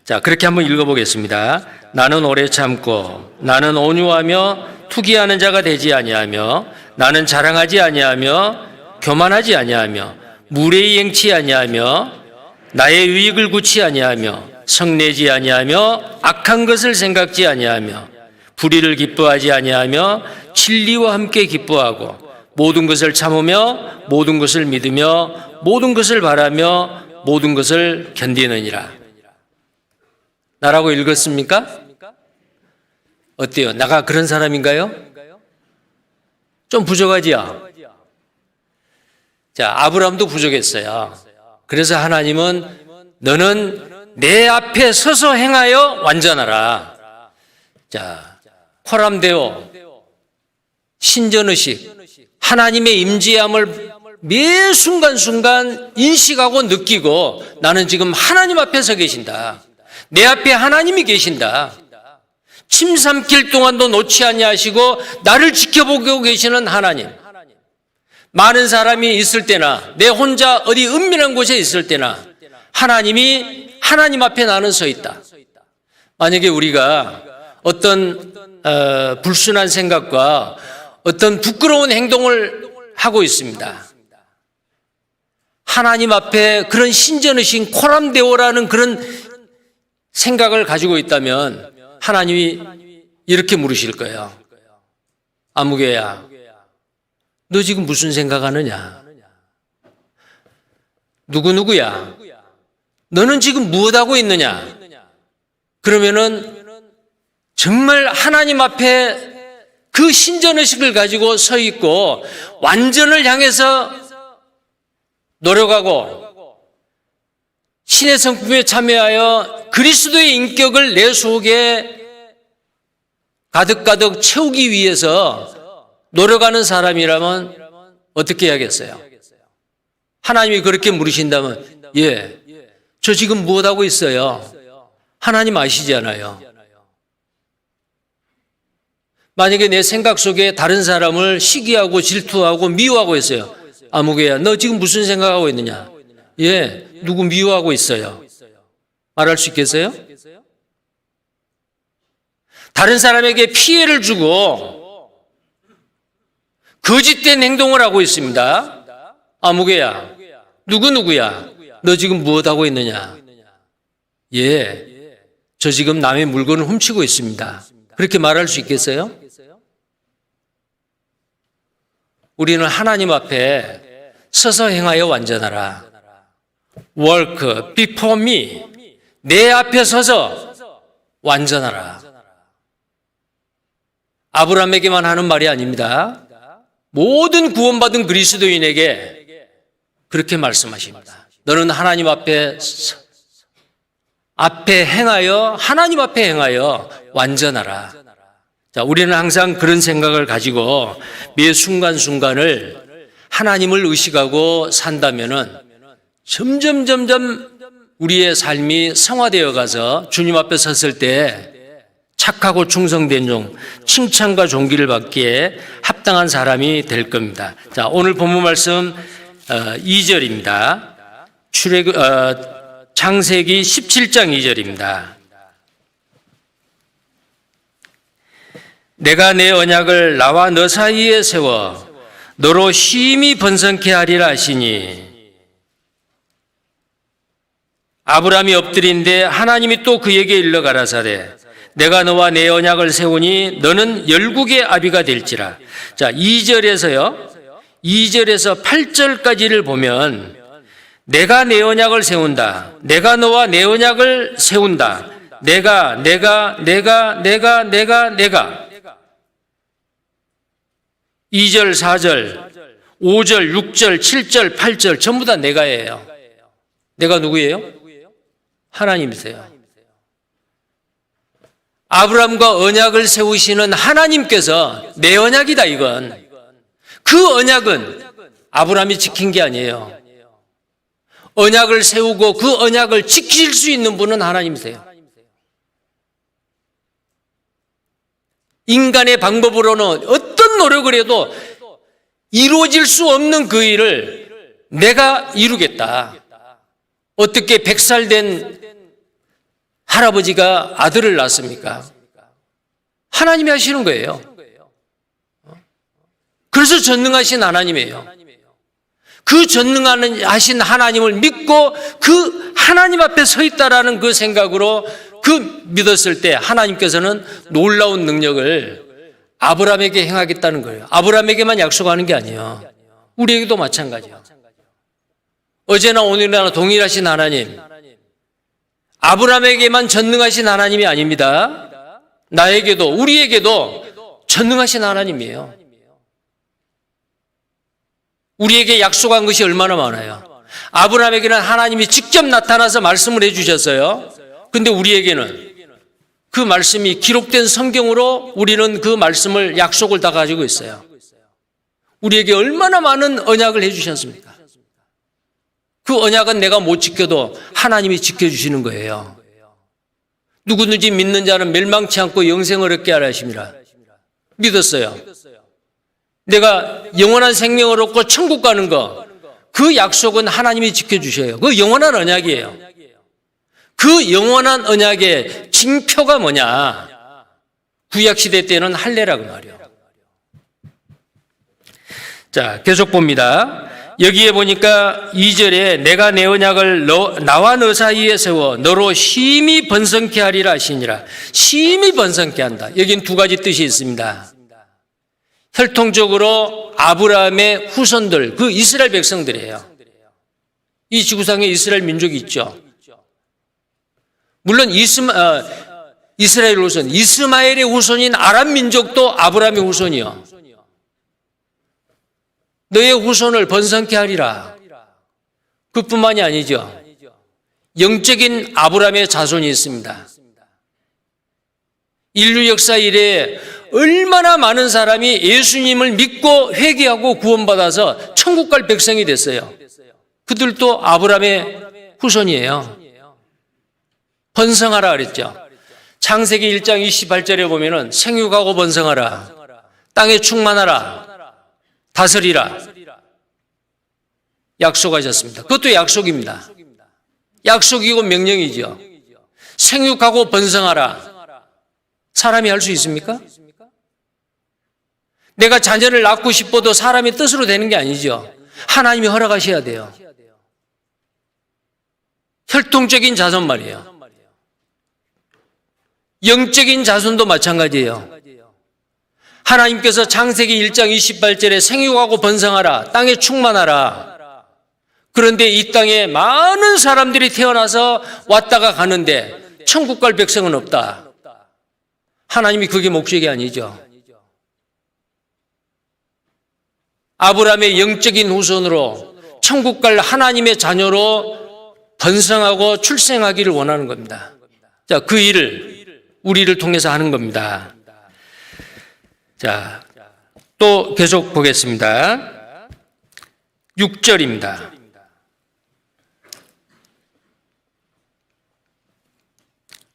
자, 그렇게 한번 읽어보겠습니다. 나는 오래 참고 나는 온유하며 투기하는 자가 되지 아니하며 나는 자랑하지 아니하며 교만하지 아니하며 무례히 행치 아니하며 나의 유익을 굳지 아니하며 성내지 아니하며 악한 것을 생각지 아니하며 불의를 기뻐하지 아니하며 진리와 함께 기뻐하고 모든 것을 참으며 모든 것을 믿으며 모든 것을 바라며 모든 것을 견디느니라. 나라고 읽었습니까? 어때요? 나가 그런 사람인가요? 좀 부족하지요? 자, 아브라함도 부족했어요. 그래서 하나님은 너는 내 앞에 서서 행하여 완전하라. 자, 코람데오, 신전의식, 하나님의 임재함을 매 순간순간 인식하고 느끼고 나는 지금 하나님 앞에 서 계신다. 내 앞에 하나님이 계신다. 침 삼킬 동안도 놓지 아니하시고 나를 지켜보고 계시는 하나님. 많은 사람이 있을 때나 내 혼자 어디 은밀한 곳에 있을 때나 하나님이 하나님 앞에 나는 서 있다. 만약에 우리가 어떤 불순한 생각과 어떤 부끄러운 행동을 하고 있습니다. 하나님 앞에 그런 신전의식 코람데오라는 그런 생각을 가지고 있다면 하나님이 이렇게 물으실 거예요. 아무개야, 너 지금 무슨 생각하느냐? 누구누구야? 너는 지금 무엇하고 있느냐? 그러면은 정말 하나님 앞에 그 신전의식을 가지고 서 있고 완전을 향해서 노력하고 신의 성품에 참여하여 그리스도의 인격을 내 속에 가득가득 채우기 위해서 노력하는 사람이라면 어떻게 해야겠어요? 하나님이 그렇게 물으신다면 예, 저 지금 무엇하고 있어요? 하나님 아시잖아요. 만약에 내 생각 속에 다른 사람을 시기하고 질투하고 미워하고 있어요. 아무개야, 너 지금 무슨 생각하고 있느냐? 예, 누구 미워하고 있어요. 말할 수 있겠어요? 다른 사람에게 피해를 주고 거짓된 행동을 하고 있습니다. 아무개야, 누구야? 너 지금 무엇하고 있느냐? 예, 저 지금 남의 물건을 훔치고 있습니다. 그렇게 말할 수 있겠어요? 우리는 하나님 앞에 서서 행하여 완전하라. Work before me. 내 앞에 서서 완전하라. 아브라함에게만 하는 말이 아닙니다. 모든 구원받은 그리스도인에게 그렇게 말씀하십니다. 너는 하나님 앞에 행하여, 하나님 앞에 행하여 완전하라. 자, 우리는 항상 그런 생각을 가지고 매 순간순간을 하나님을 의식하고 산다면은 점점 우리의 삶이 성화되어 가서 주님 앞에 섰을 때 착하고 충성된 종, 칭찬과 존귀를 받기에 합당한 사람이 될 겁니다. 자, 오늘 본문 말씀 2절입니다. 창세기 17장 2절입니다. 내가 내 언약을 나와 너 사이에 세워 너로 심히 번성케 하리라 하시니. 아브라함이 엎드린데 하나님이 또 그에게 일러 가라사대 내가 너와 내 언약을 세우니 너는 열국의 아비가 될지라. 자, 2절에서 8절까지를 보면 내가 내 언약을 세운다. 내가 너와 내 언약을 세운다. 내가 2절, 4절, 5절, 6절, 7절, 8절 전부 다 내가예요. 내가 누구예요? 하나님이세요. 아브라함과 언약을 세우시는 하나님께서 내 언약이다 이건. 그 언약은 아브라함이 지킨 게 아니에요. 언약을 세우고 그 언약을 지킬 수 있는 분은 하나님이세요. 인간의 방법으로는 어떤 노력을 해도 이루어질 수 없는 그 일을 내가 이루겠다. 어떻게 100살 된 할아버지가 아들을 낳습니까? 하나님이 하시는 거예요. 그래서 전능하신 하나님이에요. 그 전능하신 하나님을 믿고 그 하나님 앞에 서 있다라는 그 생각으로 그 믿었을 때 하나님께서는 놀라운 능력을 아브라함에게 행하겠다는 거예요. 아브라함에게만 약속하는 게 아니에요. 우리에게도 마찬가지예요. 어제나 오늘이나 동일하신 하나님, 아브라함에게만 전능하신 하나님이 아닙니다. 나에게도 우리에게도 전능하신 하나님이에요. 우리에게 약속한 것이 얼마나 많아요. 아브라함에게는 하나님이 직접 나타나서 말씀을 해주셨어요. 근데 우리에게는 그 말씀이 기록된 성경으로 우리는 그 말씀을 약속을 다 가지고 있어요. 우리에게 얼마나 많은 언약을 해주셨습니까? 그 언약은 내가 못 지켜도 하나님이 지켜주시는 거예요. 누구든지 믿는 자는 멸망치 않고 영생을 얻게 하라 하심이라. 믿었어요. 내가 영원한 생명을 얻고 천국 가는 거, 그 약속은 하나님이 지켜주셔요. 그 영원한 언약이에요. 그 영원한 언약의 징표가 뭐냐? 구약시대 때는 할례라고 말이에요. 자, 계속 봅니다. 여기에 보니까 2절에 내가 내 언약을 나와 너 사이에 세워 너로 심히 번성케 하리라 하시니라. 심히 번성케 한다. 여기는 두 가지 뜻이 있습니다. 혈통적으로 아브라함의 후손들, 그 이스라엘 백성들이에요. 이 지구상에 이스라엘 민족이 있죠. 물론 이스라엘 후손, 이스마엘의 후손인 아람 민족도 아브라함의 후손이요. 너의 후손을 번성케 하리라. 그뿐만이 아니죠. 영적인 아브라함의 자손이 있습니다. 인류 역사 이래에 얼마나 많은 사람이 예수님을 믿고 회개하고 구원받아서 천국 갈 백성이 됐어요. 그들도 아브라함의 후손이에요. 번성하라 그랬죠. 창세기 1장 28절에 보면은 생육하고 번성하라, 땅에 충만하라, 다스리라 약속하셨습니다. 그것도 약속입니다. 약속이고 명령이죠. 생육하고 번성하라. 사람이 할 수 있습니까? 내가 자녀를 낳고 싶어도 사람의 뜻으로 되는 게 아니죠. 하나님이 허락하셔야 돼요. 혈통적인 자손 말이에요. 영적인 자손도 마찬가지예요. 하나님께서 창세기 1장 28절에 생육하고 번성하라, 땅에 충만하라. 그런데 이 땅에 많은 사람들이 태어나서 왔다가 가는데 천국 갈 백성은 없다. 하나님이 그게 목적이 아니죠. 아브라함의 영적인 후손으로 천국 갈 하나님의 자녀로 번성하고 출생하기를 원하는 겁니다. 자, 그 일을 우리를 통해서 하는 겁니다. 자, 또 계속 보겠습니다. 6절입니다.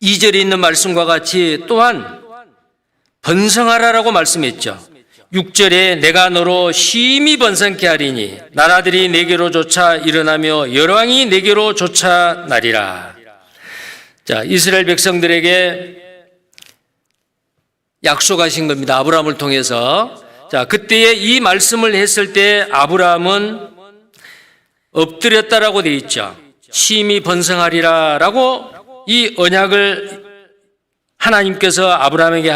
2절에 있는 말씀과 같이 또한 번성하라라고 말씀했죠. 6절에 내가 너로 심히 번성케 하리니 나라들이 내게로 쫓아 일어나며 열왕이 내게로 쫓아 나리라. 자, 이스라엘 백성들에게 약속하신 겁니다. 아브라함을 통해서. 자, 그때에 이 말씀을 했을 때 아브라함은 엎드렸다라고 되어 있죠. 심히 번성하리라라고 이 언약을 하나님께서 아브라함에게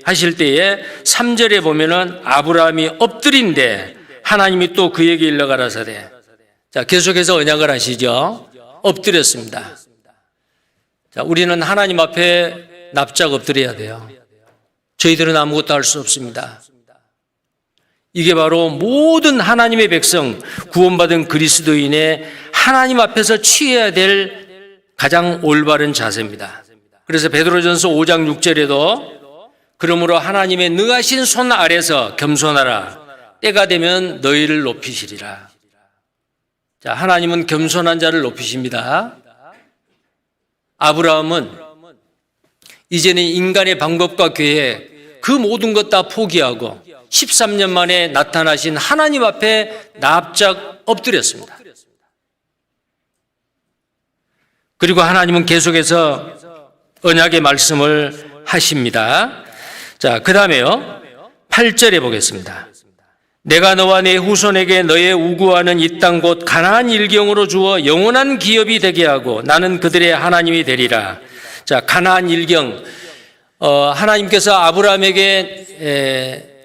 하실 때에 3절에 보면은 아브라함이 엎드린데 하나님이 또 그에게 일러 가라사대. 자, 계속해서 언약을 하시죠. 엎드렸습니다. 자, 우리는 하나님 앞에 납작 엎드려야 돼요. 저희들은 아무것도 할 수 없습니다. 이게 바로 모든 하나님의 백성, 구원받은 그리스도인의 하나님 앞에서 취해야 될 가장 올바른 자세입니다. 그래서 베드로전서 5장 6절에도 그러므로 하나님의 능하신 손 아래서 겸손하라. 때가 되면 너희를 높이시리라. 자, 하나님은 겸손한 자를 높이십니다. 아브라함은 이제는 인간의 방법과 계획 그 모든 것 다 포기하고 13년 만에 나타나신 하나님 앞에 납작 엎드렸습니다. 그리고 하나님은 계속해서 언약의 말씀을 하십니다. 자, 그 다음에요. 8절에 보겠습니다. 내가 너와 내 후손에게 너의 우구하는 이 땅 곧 가나안 일경으로 주어 영원한 기업이 되게 하고 나는 그들의 하나님이 되리라. 자, 가나안 일경. 하나님께서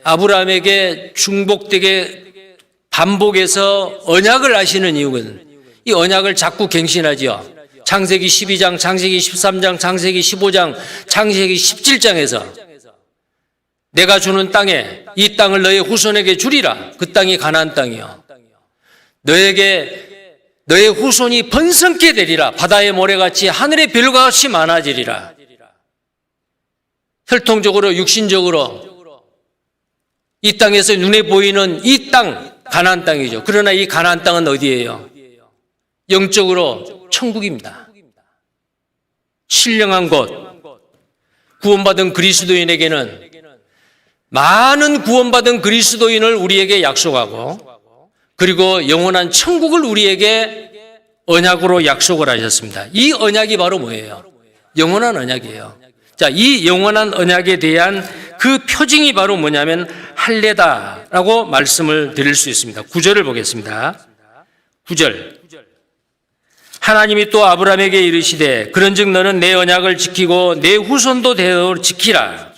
아브라함에게 중복되게 반복해서 언약을 하시는 이유는 이 언약을 자꾸 갱신하죠. 창세기 12장, 창세기 13장, 창세기 15장, 창세기 17장에서 내가 주는 땅에 이 땅을 너의 후손에게 주리라. 그 땅이 가나안 땅이요. 너의 후손이 번성케 되리라. 바다의 모래같이 하늘의 별과 같이 많아지리라. 혈통적으로 육신적으로 이 땅에서 눈에 보이는 이 땅, 가나안 땅이죠. 그러나 이 가나안 땅은 어디예요? 영적으로 천국입니다. 신령한 곳, 구원받은 그리스도인에게는 많은 구원받은 그리스도인을 우리에게 약속하고 그리고 영원한 천국을 우리에게 언약으로 약속을 하셨습니다. 이 언약이 바로 뭐예요? 영원한 언약이에요. 자, 이 영원한 언약에 대한 그 표징이 바로 뭐냐면 할례다라고 말씀을 드릴 수 있습니다. 9절을 보겠습니다. 9절. 하나님이 또 아브라함에게 이르시되 그런즉 너는 내 언약을 지키고 내 후손도 되도록 지키라.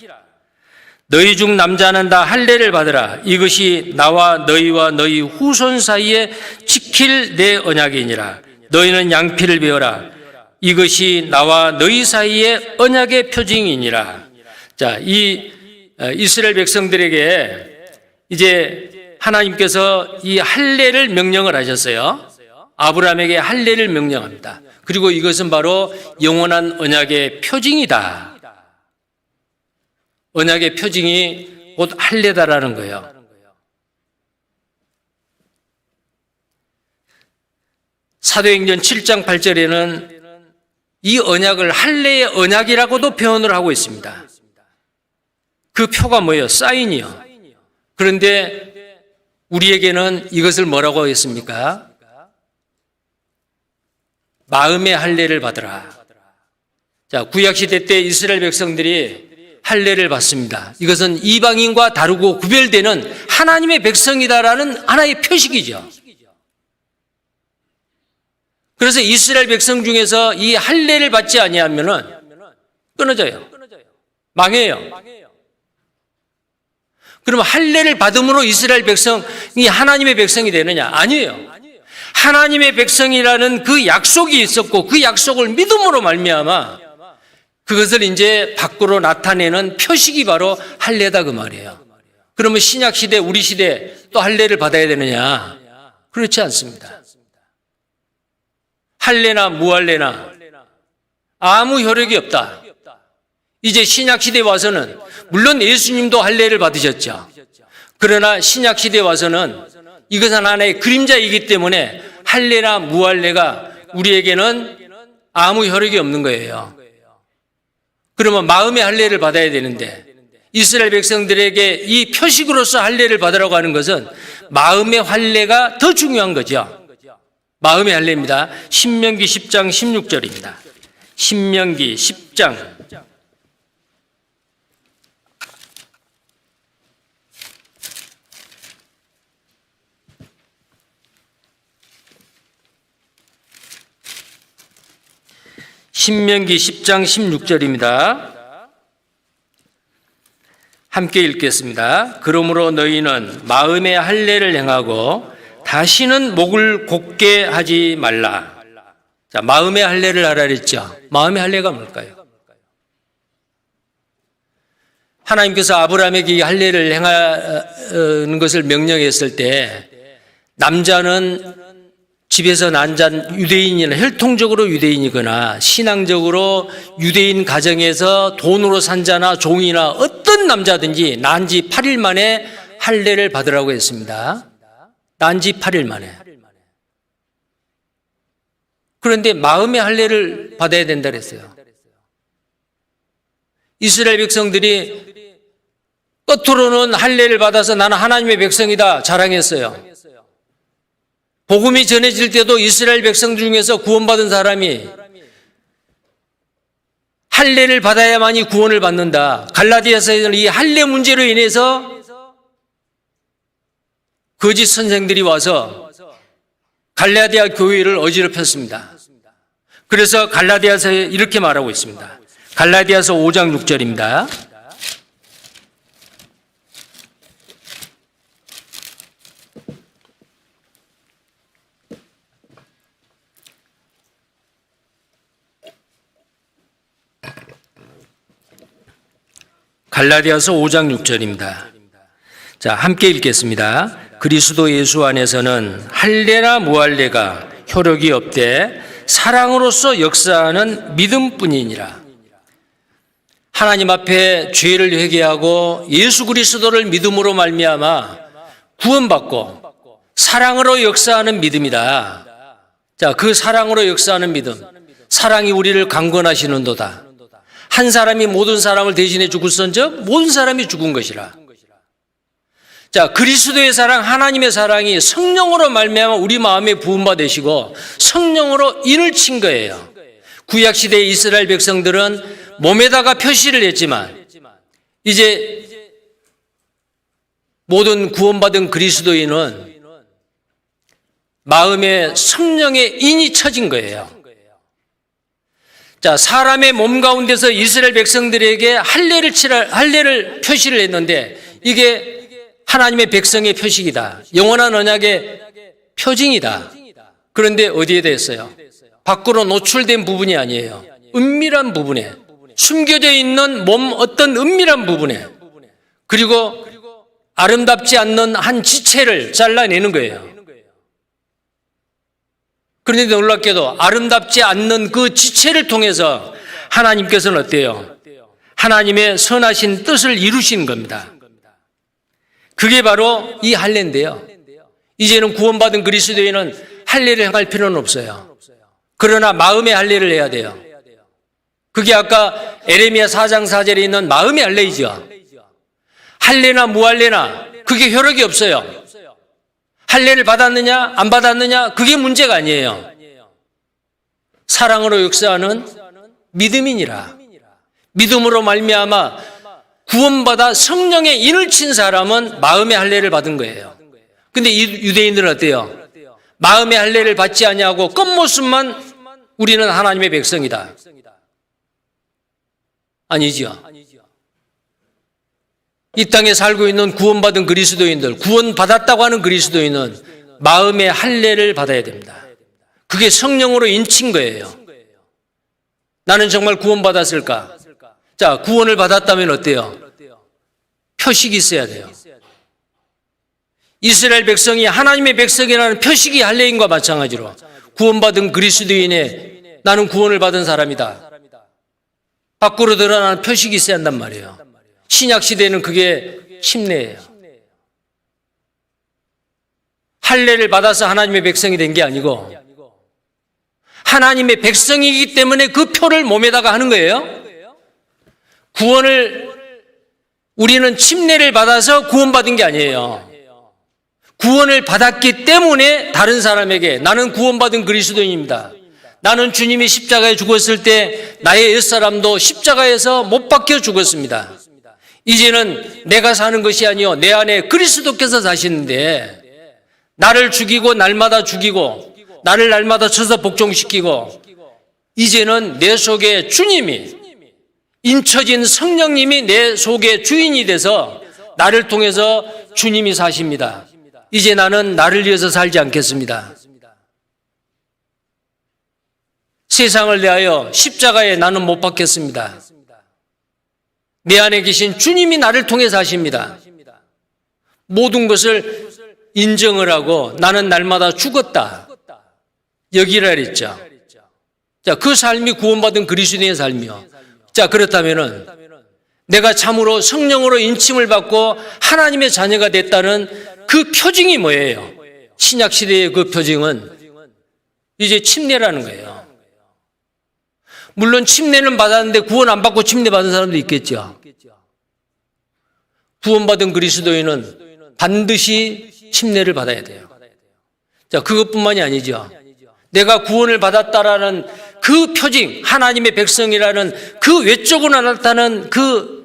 너희 중 남자는 다 할례를 받으라. 이것이 나와 너희와 너희 후손 사이에 지킬 내 언약이니라. 너희는 양피를 베어라. 이것이 나와 너희 사이에 언약의 표징이니라. 자, 이 이스라엘 백성들에게 이제 하나님께서 이 할례를 명령을 하셨어요. 아브라함에게 할례를 명령합니다. 그리고 이것은 바로 영원한 언약의 표징이다. 언약의 표징이 곧 할례다라는 거예요. 사도행전 7장 8절에는 이 언약을 할례의 언약이라고도 표현을 하고 있습니다. 그 표가 뭐예요? 사인이요. 그런데 우리에게는 이것을 뭐라고 하겠습니까? 마음의 할례를 받으라. 자, 구약시대 때 이스라엘 백성들이 할례를 받습니다. 이것은 이방인과 다르고 구별되는 하나님의 백성이다라는 하나의 표식이죠. 그래서 이스라엘 백성 중에서 이 할례를 받지 아니하면은 끊어져요. 망해요. 그러면 할례를 받음으로 이스라엘 백성이 하나님의 백성이 되느냐? 아니에요. 하나님의 백성이라는 그 약속이 있었고 그 약속을 믿음으로 말미암아 그것을 이제 밖으로 나타내는 표식이 바로 할례다 그 말이에요. 그러면 신약 시대, 우리 시대 또 할례를 받아야 되느냐? 그렇지 않습니다. 할례나 무할례나 아무 효력이 없다. 이제 신약 시대에 와서는 물론 예수님도 할례를 받으셨죠. 그러나 신약 시대에 와서는 이것은 하나의 그림자이기 때문에 할례나 무할례가 우리에게는 아무 효력이 없는 거예요. 그러면 마음의 할례를 받아야 되는데 이스라엘 백성들에게 이 표식으로서 할례를 받으라고 하는 것은 마음의 할례가 더 중요한 거죠. 마음의 할례입니다. 신명기 10장 16절입니다. 신명기 10장 16절입니다. 함께 읽겠습니다. 그러므로 너희는 마음의 할례를 행하고 다시는 목을 곧게 하지 말라. 자, 마음의 할례를 하라 그랬죠. 마음의 할례가 뭘까요? 하나님께서 아브라함에게 할례를 행하는 것을 명령했을 때 남자는 집에서 난 자 유대인이나 혈통적으로 유대인이거나 신앙적으로 유대인 가정에서 돈으로 산 자나 종이나 어떤 남자든지 난 지 8일 만에 할례를 받으라고 했습니다. 난 지 8일 만에. 그런데 마음의 할례를 받아야 된다 그랬어요. 이스라엘 백성들이 겉으로는 할례를 받아서 나는 하나님의 백성이다 자랑했어요. 복음이 전해질 때도 이스라엘 백성 중에서 구원받은 사람이 할례를 받아야만이 구원을 받는다. 갈라디아서에서는 이 할례 문제로 인해서 거짓 선생들이 와서 갈라디아 교회를 어지럽혔습니다. 그래서 갈라디아서에 이렇게 말하고 있습니다. 갈라디아서 5장 6절입니다. 갈라디아서 5장 6절입니다. 자, 함께 읽겠습니다. 그리스도 예수 안에서는 할례나 무할례가 효력이 없되 사랑으로서 역사하는 믿음뿐이니라. 하나님 앞에 죄를 회개하고 예수 그리스도를 믿음으로 말미암아 구원받고 사랑으로 역사하는 믿음이다. 자, 그 사랑으로 역사하는 믿음. 사랑이 우리를 강권하시는도다. 한 사람이 모든 사람을 대신해 죽을선적 모든 사람이 죽은 것이라. 자, 그리스도의 사랑, 하나님의 사랑이 성령으로 말미암아 우리 마음에 부음받으시고 성령으로 인을 친 거예요. 구약 시대의 이스라엘 백성들은 몸에다가 표시를 했지만 이제 모든 구원받은 그리스도인은 마음에 성령의 인이 쳐진 거예요. 자, 사람의 몸 가운데서 이스라엘 백성들에게 할례를 표시를 했는데 이게 하나님의 백성의 표식이다. 영원한 언약의 표징이다. 그런데 어디에 됐어요? 밖으로 노출된 부분이 아니에요. 은밀한 부분에, 숨겨져 있는 몸 어떤 은밀한 부분에, 그리고 아름답지 않는 한 지체를 잘라내는 거예요. 그런데 놀랍게도 아름답지 않는 그 지체를 통해서 하나님께서는 어때요? 하나님의 선하신 뜻을 이루신 겁니다. 그게 바로 이 할례인데요. 이제는 구원받은 그리스도인은 할례를 행할 필요는 없어요. 그러나 마음의 할례를 해야 돼요. 그게 아까 에레미야 4장 4절에 있는 마음의 할례이죠. 할례나 무할례나 그게 효력이 없어요. 할례를 받았느냐 안 받았느냐 그게 문제가 아니에요. 사랑으로 역사하는 믿음이니라. 믿음으로 말미암아 구원받아 성령의 인을 친 사람은 마음의 할례를 받은 거예요. 근데 이 유대인들은 어때요? 마음의 할례를 받지 아니하고 겉모습만 우리는 하나님의 백성이다. 아니죠. 이 땅에 살고 있는 구원받은 그리스도인들, 구원받았다고 하는 그리스도인은 마음의 할례를 받아야 됩니다. 그게 성령으로 인친 거예요. 나는 정말 구원받았을까? 자, 구원을 받았다면 어때요? 표식이 있어야 돼요. 이스라엘 백성이 하나님의 백성이라는 표식이 할례인과 마찬가지로 구원받은 그리스도인의 나는 구원을 받은 사람이다. 밖으로 드러나는 표식이 있어야 한단 말이에요. 신약 시대에는 그게 침례예요. 할례를 받아서 하나님의 백성이 된 게 아니고 하나님의 백성이기 때문에 그 표를 몸에다가 하는 거예요. 구원을 우리는 침례를 받아서 구원받은 게 아니에요. 구원을 받았기 때문에 다른 사람에게 나는 구원받은 그리스도인입니다. 나는 주님이 십자가에 죽었을 때 나의 옛사람도 십자가에서 못 박혀 죽었습니다. 이제는 내가 사는 것이 아니요 내 안에 그리스도께서 사시는데 나를 죽이고 날마다 죽이고 나를 날마다 쳐서 복종시키고 이제는 내 속에 주님이 인쳐진 성령님이 내 속의 주인이 돼서 나를 통해서 주님이 사십니다. 이제 나는 나를 위해서 살지 않겠습니다. 세상을 대하여 십자가에 나는 못 박혔습니다. 내 안에 계신 주님이 나를 통해 사십니다. 모든 것을 인정을 하고 나는 날마다 죽었다. 여기라 그랬죠. 자, 그 삶이 구원받은 그리스도인의 삶이요. 자, 그렇다면은 내가 참으로 성령으로 인침을 받고 하나님의 자녀가 됐다는 그 표징이 뭐예요? 신약 시대의 그 표징은 이제 침례라는 거예요. 물론 침례는 받았는데 구원 안 받고 침례 받은 사람도 있겠죠. 구원받은 그리스도인은 반드시 침례를 받아야 돼요. 자, 그것뿐만이 아니죠. 내가 구원을 받았다라는 그 표징, 하나님의 백성이라는 그 외적으로 나타나는 그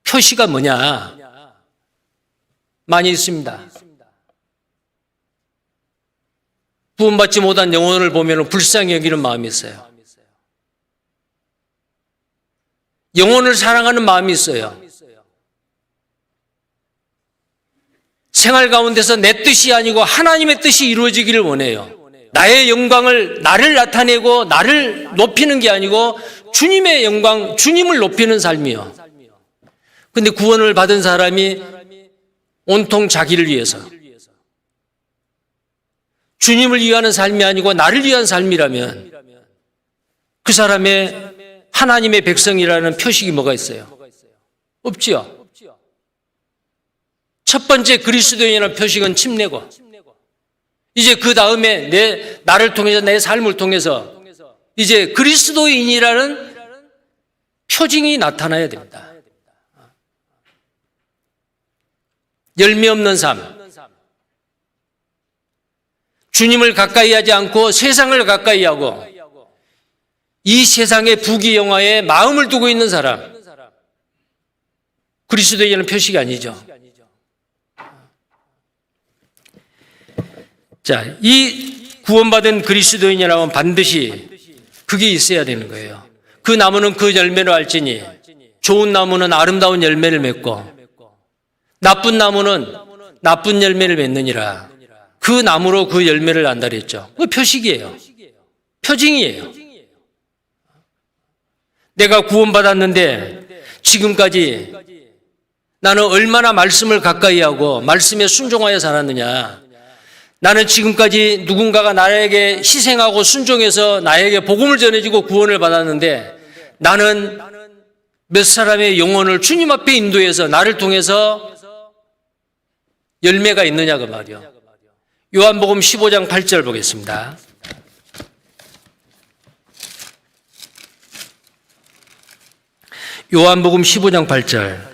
표시가 뭐냐? 많이 있습니다. 구원받지 못한 영혼을 보면 불쌍히 여기는 마음이 있어요. 영혼을 사랑하는 마음이 있어요. 생활 가운데서 내 뜻이 아니고 하나님의 뜻이 이루어지기를 원해요. 나의 영광을 나를 나타내고 나를 높이는 게 아니고 주님의 영광, 주님을 높이는 삶이요. 근데 구원을 받은 사람이 온통 자기를 위해서 주님을 위하는 삶이 아니고 나를 위한 삶이라면 그 사람의 하나님의 백성이라는 표식이 뭐가 있어요? 없지요. 첫 번째 그리스도인이라는 표식은 침례고 이제 그 다음에 나를 통해서 내 삶을 통해서 이제 그리스도인이라는 표징이 나타나야 됩니다. 열매 없는 삶, 주님을 가까이 하지 않고 세상을 가까이 하고 이 세상의 부귀영화에 마음을 두고 있는 사람, 그리스도인이라는 표식이 아니죠. 자, 이 구원받은 그리스도인이라면 반드시 그게 있어야 되는 거예요. 그 나무는 그 열매로 알지니 좋은 나무는 아름다운 열매를 맺고 나쁜 나무는 나쁜 열매를 맺느니라. 그 나무로 그 열매를 안다 그랬죠. 그 표식이에요. 표징이에요. 내가 구원받았는데 지금까지 나는 얼마나 말씀을 가까이 하고 말씀에 순종하여 살았느냐. 나는 지금까지 누군가가 나에게 희생하고 순종해서 나에게 복음을 전해주고 구원을 받았는데 나는 몇 사람의 영혼을 주님 앞에 인도해서 나를 통해서 열매가 있느냐고 말이요. 요한복음 15장 8절 보겠습니다. 요한복음 15장 8절.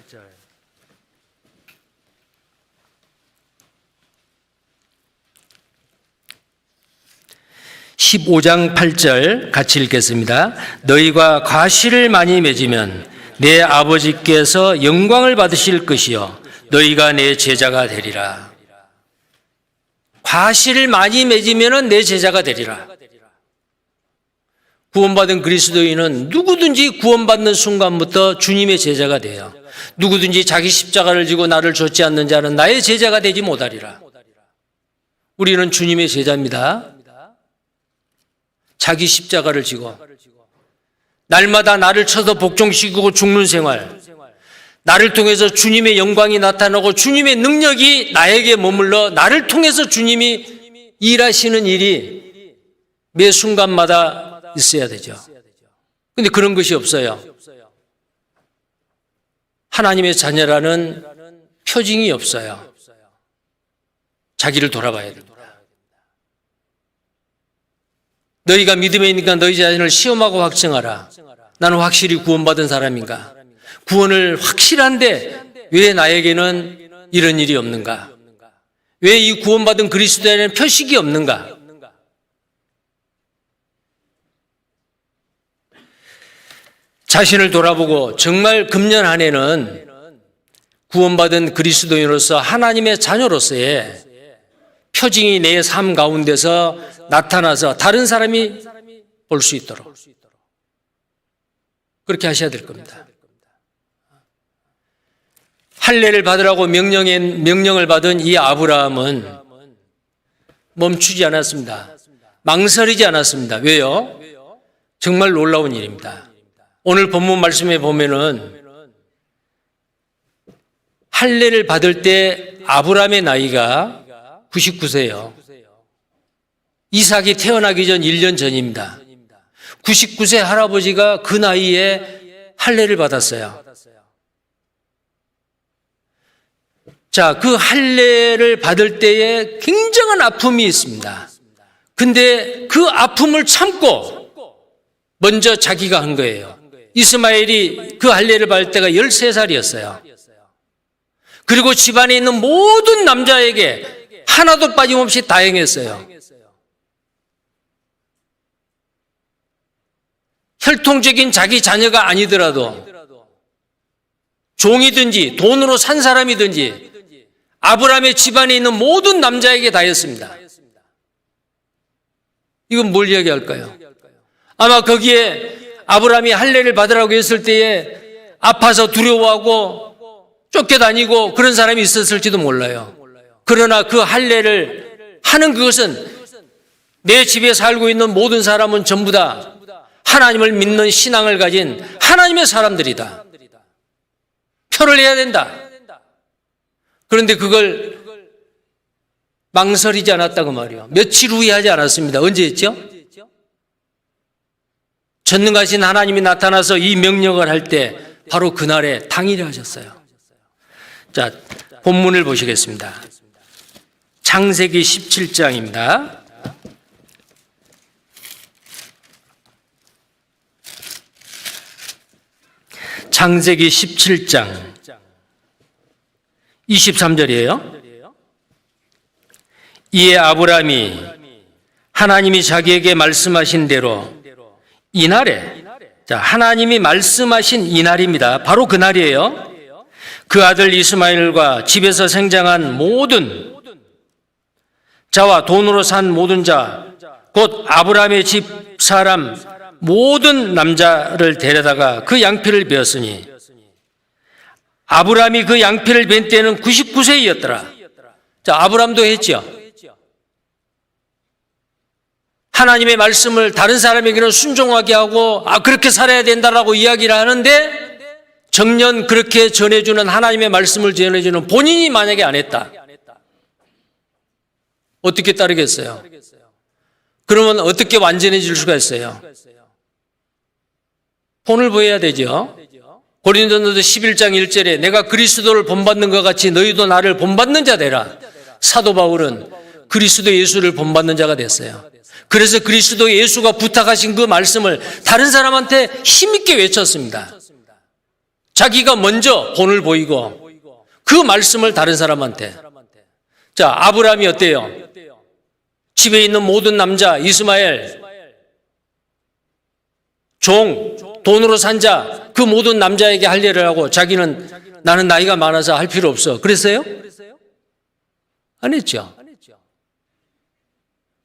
15장 8절 같이 읽겠습니다. 너희가 과실을 많이 맺으면 내 아버지께서 영광을 받으실 것이요 너희가 내 제자가 되리라. 과실을 많이 맺으면 내 제자가 되리라. 구원받은 그리스도인은 누구든지 구원받는 순간부터 주님의 제자가 돼요. 누구든지 자기 십자가를 지고 나를 좇지 않는 자는 나의 제자가 되지 못하리라. 우리는 주님의 제자입니다. 자기 십자가를 지고 날마다 나를 쳐서 복종시키고 죽는 생활, 나를 통해서 주님의 영광이 나타나고 주님의 능력이 나에게 머물러 나를 통해서 주님이 일하시는 일이 매 순간마다 있어야 되죠. 그런데 그런 것이 없어요. 하나님의 자녀라는 표징이 없어요. 자기를 돌아봐야 됩니다. 너희가 믿음에 있으니까 너희 자신을 시험하고 확증하라. 나는 확실히 구원받은 사람인가? 구원을 확실한데 왜 나에게는 이런 일이 없는가? 왜 이 구원받은 그리스도에는 표식이 없는가? 자신을 돌아보고 정말 금년 한 해는 구원받은 그리스도인으로서 하나님의 자녀로서의 표징이 내 삶 가운데서 나타나서 다른 사람이 볼 수 있도록 그렇게 하셔야 될 겁니다. 할례를 받으라고 명령을 받은 이 아브라함은 멈추지 않았습니다. 망설이지 않았습니다. 왜요? 정말 놀라운 일입니다. 오늘 본문 말씀에 보면은 할례를 받을 때 아브라함의 나이가 99세예요. 이삭이 태어나기 전 1년 전입니다. 99세 할아버지가 그 나이에 할례를 받았어요. 자, 그 할례를 받을 때에 굉장한 아픔이 있습니다. 근데 그 아픔을 참고 먼저 자기가 한 거예요. 이스마엘이 그 할례를 받을 때가 13살이었어요. 그리고 집안에 있는 모든 남자에게 하나도 빠짐없이 다 행했어요. 혈통적인 자기 자녀가 아니더라도 종이든지 돈으로 산 사람이든지 아브라함의 집안에 있는 모든 남자에게 다 했습니다. 이건 뭘 이야기할까요? 아마 거기에 아브라함이 할례를 받으라고 했을 때에 아파서 두려워하고 쫓겨다니고 그런 사람이 있었을지도 몰라요. 그러나 그 할례를 하는 그것은 내 집에 살고 있는 모든 사람은 전부 다 하나님을 믿는 신앙을 가진 하나님의 사람들이다. 표를 해야 된다. 그런데 그걸 망설이지 않았다고 말이요. 며칠 후에 하지 않았습니다. 언제 했죠? 전능하신 하나님이 나타나서 이 명령을 할 때 바로 그날에 당일에 하셨어요. 자, 본문을 보시겠습니다. 창세기 17장입니다. 창세기 17장 23절이에요. 이에 아브라함이 하나님이 자기에게 말씀하신 대로 이날에, 자, 하나님이 말씀하신 이날입니다. 바로 그날이에요. 그 아들 이스마엘과 집에서 생장한 모든 자와 돈으로 산 모든 자, 곧 아브라함의 집 사람 모든 남자를 데려다가 그 양피를 베었으니 아브라함이 그 양피를 벤 때는 99세였더라. 자, 아브라함도 했죠. 하나님의 말씀을 다른 사람에게는 순종하게 하고 그렇게 살아야 된다라고 이야기를 하는데 정년 그렇게 전해주는 하나님의 말씀을 전해주는 본인이 만약에 안 했다. 어떻게 따르겠어요? 그러면 어떻게 완전해질 수가 있어요? 본을 보여야 되죠. 고린도전서 11장 1절에 내가 그리스도를 본받는 것 같이 너희도 나를 본받는 자 되라. 사도 바울은 그리스도 예수를 본받는 자가 됐어요. 그래서 그리스도 예수가 부탁하신 그 말씀을 다른 사람한테 힘있게 외쳤습니다. 자기가 먼저 본을 보이고 그 말씀을 다른 사람한테. 자, 아브라함이 어때요? 집에 있는 모든 남자 이스마엘 돈으로 산 자, 그 모든 남자에게 할례를 하고 자기는 나는 나이가 많아서 할 필요 없어. 그랬어요? 안 했죠.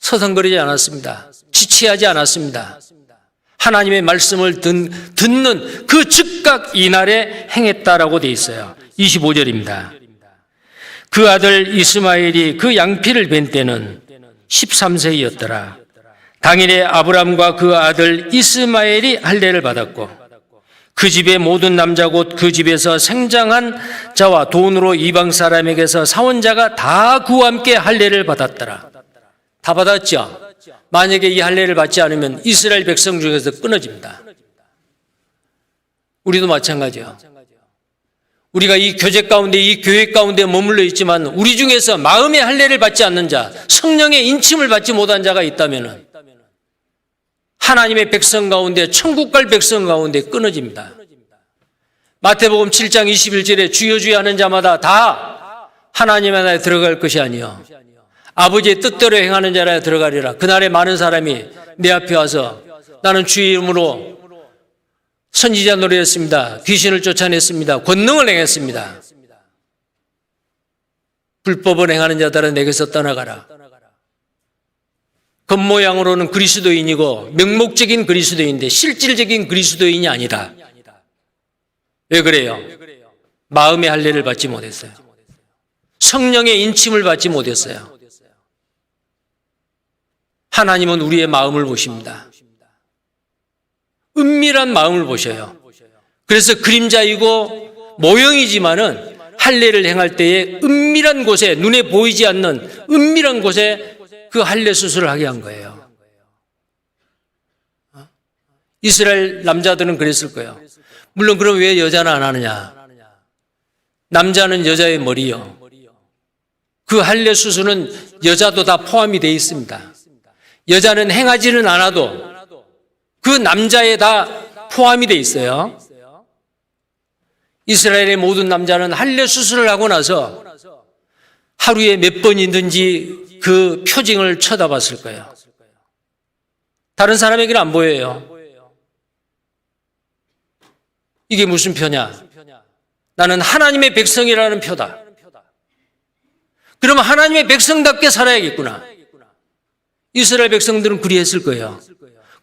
서성거리지 않았습니다. 지체하지 않았습니다. 하나님의 말씀을 듣는 그 즉각 이날에 행했다라고 돼 있어요. 25절입니다. 그 아들 이스마엘이 그 양피를 벤 때는 13세였더라. 당일에 아브람과 그 아들 이스마엘이 할례를 받았고 그 집의 모든 남자 곧 그 집에서 생장한 자와 돈으로 이방 사람에게서 사온 자가 다 그와 함께 할례를 받았더라. 다 받았죠? 만약에 이 할례를 받지 않으면 이스라엘 백성 중에서 끊어집니다. 우리도 마찬가지요. 우리가 이 교제 가운데, 이 교회 가운데 머물러 있지만 우리 중에서 마음의 할례를 받지 않는 자, 성령의 인침을 받지 못한 자가 있다면 하나님의 백성 가운데, 천국 갈 백성 가운데 끊어집니다. 마태복음 7장 21절에 주여 주여 하는 자마다 다 하나님의 나라에 들어갈 것이 아니요 아버지의 뜻대로 행하는 자라에 들어가리라. 그날에 많은 사람이 내 앞에 와서 나는 주의 이름으로 선지자 노래했습니다. 귀신을 쫓아냈습니다. 권능을 행했습니다. 불법을 행하는 자들은 내게서 떠나가라. 겉모양으로는 그리스도인이고 명목적인 그리스도인인데 실질적인 그리스도인이 아니다. 왜 그래요? 마음의 할례를 받지 못했어요. 성령의 인침을 받지 못했어요. 하나님은 우리의 마음을 보십니다. 은밀한 마음을 보셔요. 그래서 그림자이고 모형이지만은 할례를 행할 때에 은밀한 곳에, 눈에 보이지 않는 은밀한 곳에 그 할례 수술을 하게 한 거예요. 이스라엘 남자들은 그랬을 거예요. 물론 그럼 왜 여자는 안 하느냐? 남자는 여자의 머리요. 그 할례 수술은 여자도 다 포함이 되어 있습니다. 여자는 행하지는 않아도 그 남자에 다 포함이 되어 있어요. 이스라엘의 모든 남자는 할례 수술을 하고 나서 하루에 몇 번이든지 그 표징을 쳐다봤을 거예요. 다른 사람에게는 안 보여요. 이게 무슨 표냐? 나는 하나님의 백성이라는 표다. 그러면 하나님의 백성답게 살아야겠구나. 이스라엘 백성들은 그리했을 거예요.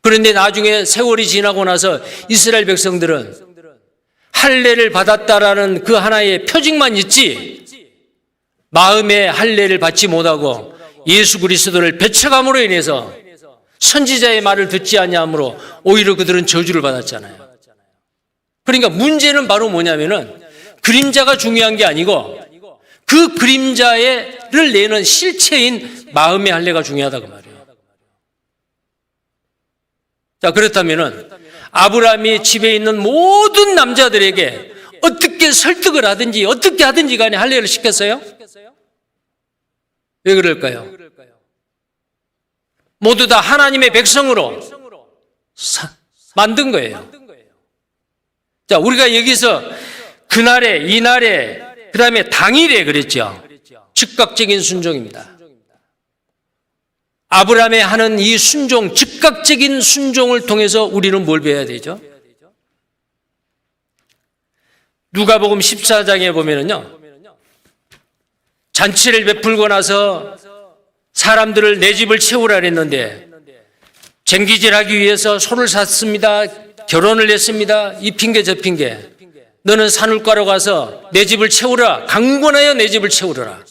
그런데 나중에 세월이 지나고 나서 이스라엘 백성들은 할례를 받았다라는 그 하나의 표징만 있지 마음의 할례를 받지 못하고 예수 그리스도를 배척함으로 인해서 선지자의 말을 듣지 아니함으로 오히려 그들은 저주를 받았잖아요. 그러니까 문제는 바로 뭐냐면은 그림자가 중요한 게 아니고 그 그림자를 내는 실체인 마음의 할례가 중요하다고 말이에요. 자, 그렇다면은 아브라함이 집에 있는 모든 남자들에게 어떻게 설득을 하든지 어떻게 하든지 간에 할례를 시켰어요? 왜 그럴까요? 모두 다 하나님의 백성으로 만든 거예요. 자, 우리가 여기서 그날에, 이날에, 그 다음에 당일에 그랬죠. 즉각적인 순종입니다. 아브라함의 하는 이 순종, 즉각적인 순종을 통해서 우리는 뭘 배워야 되죠? 누가복음 14장에 보면은요, 잔치를 베풀고 나서 사람들을 내 집을 채우라 그랬는데 쟁기질하기 위해서 소를 샀습니다. 결혼을 했습니다. 이 핑계 저 핑계. 너는 산울가로 가서 내 집을 채우라. 강권하여 내 집을 채우라.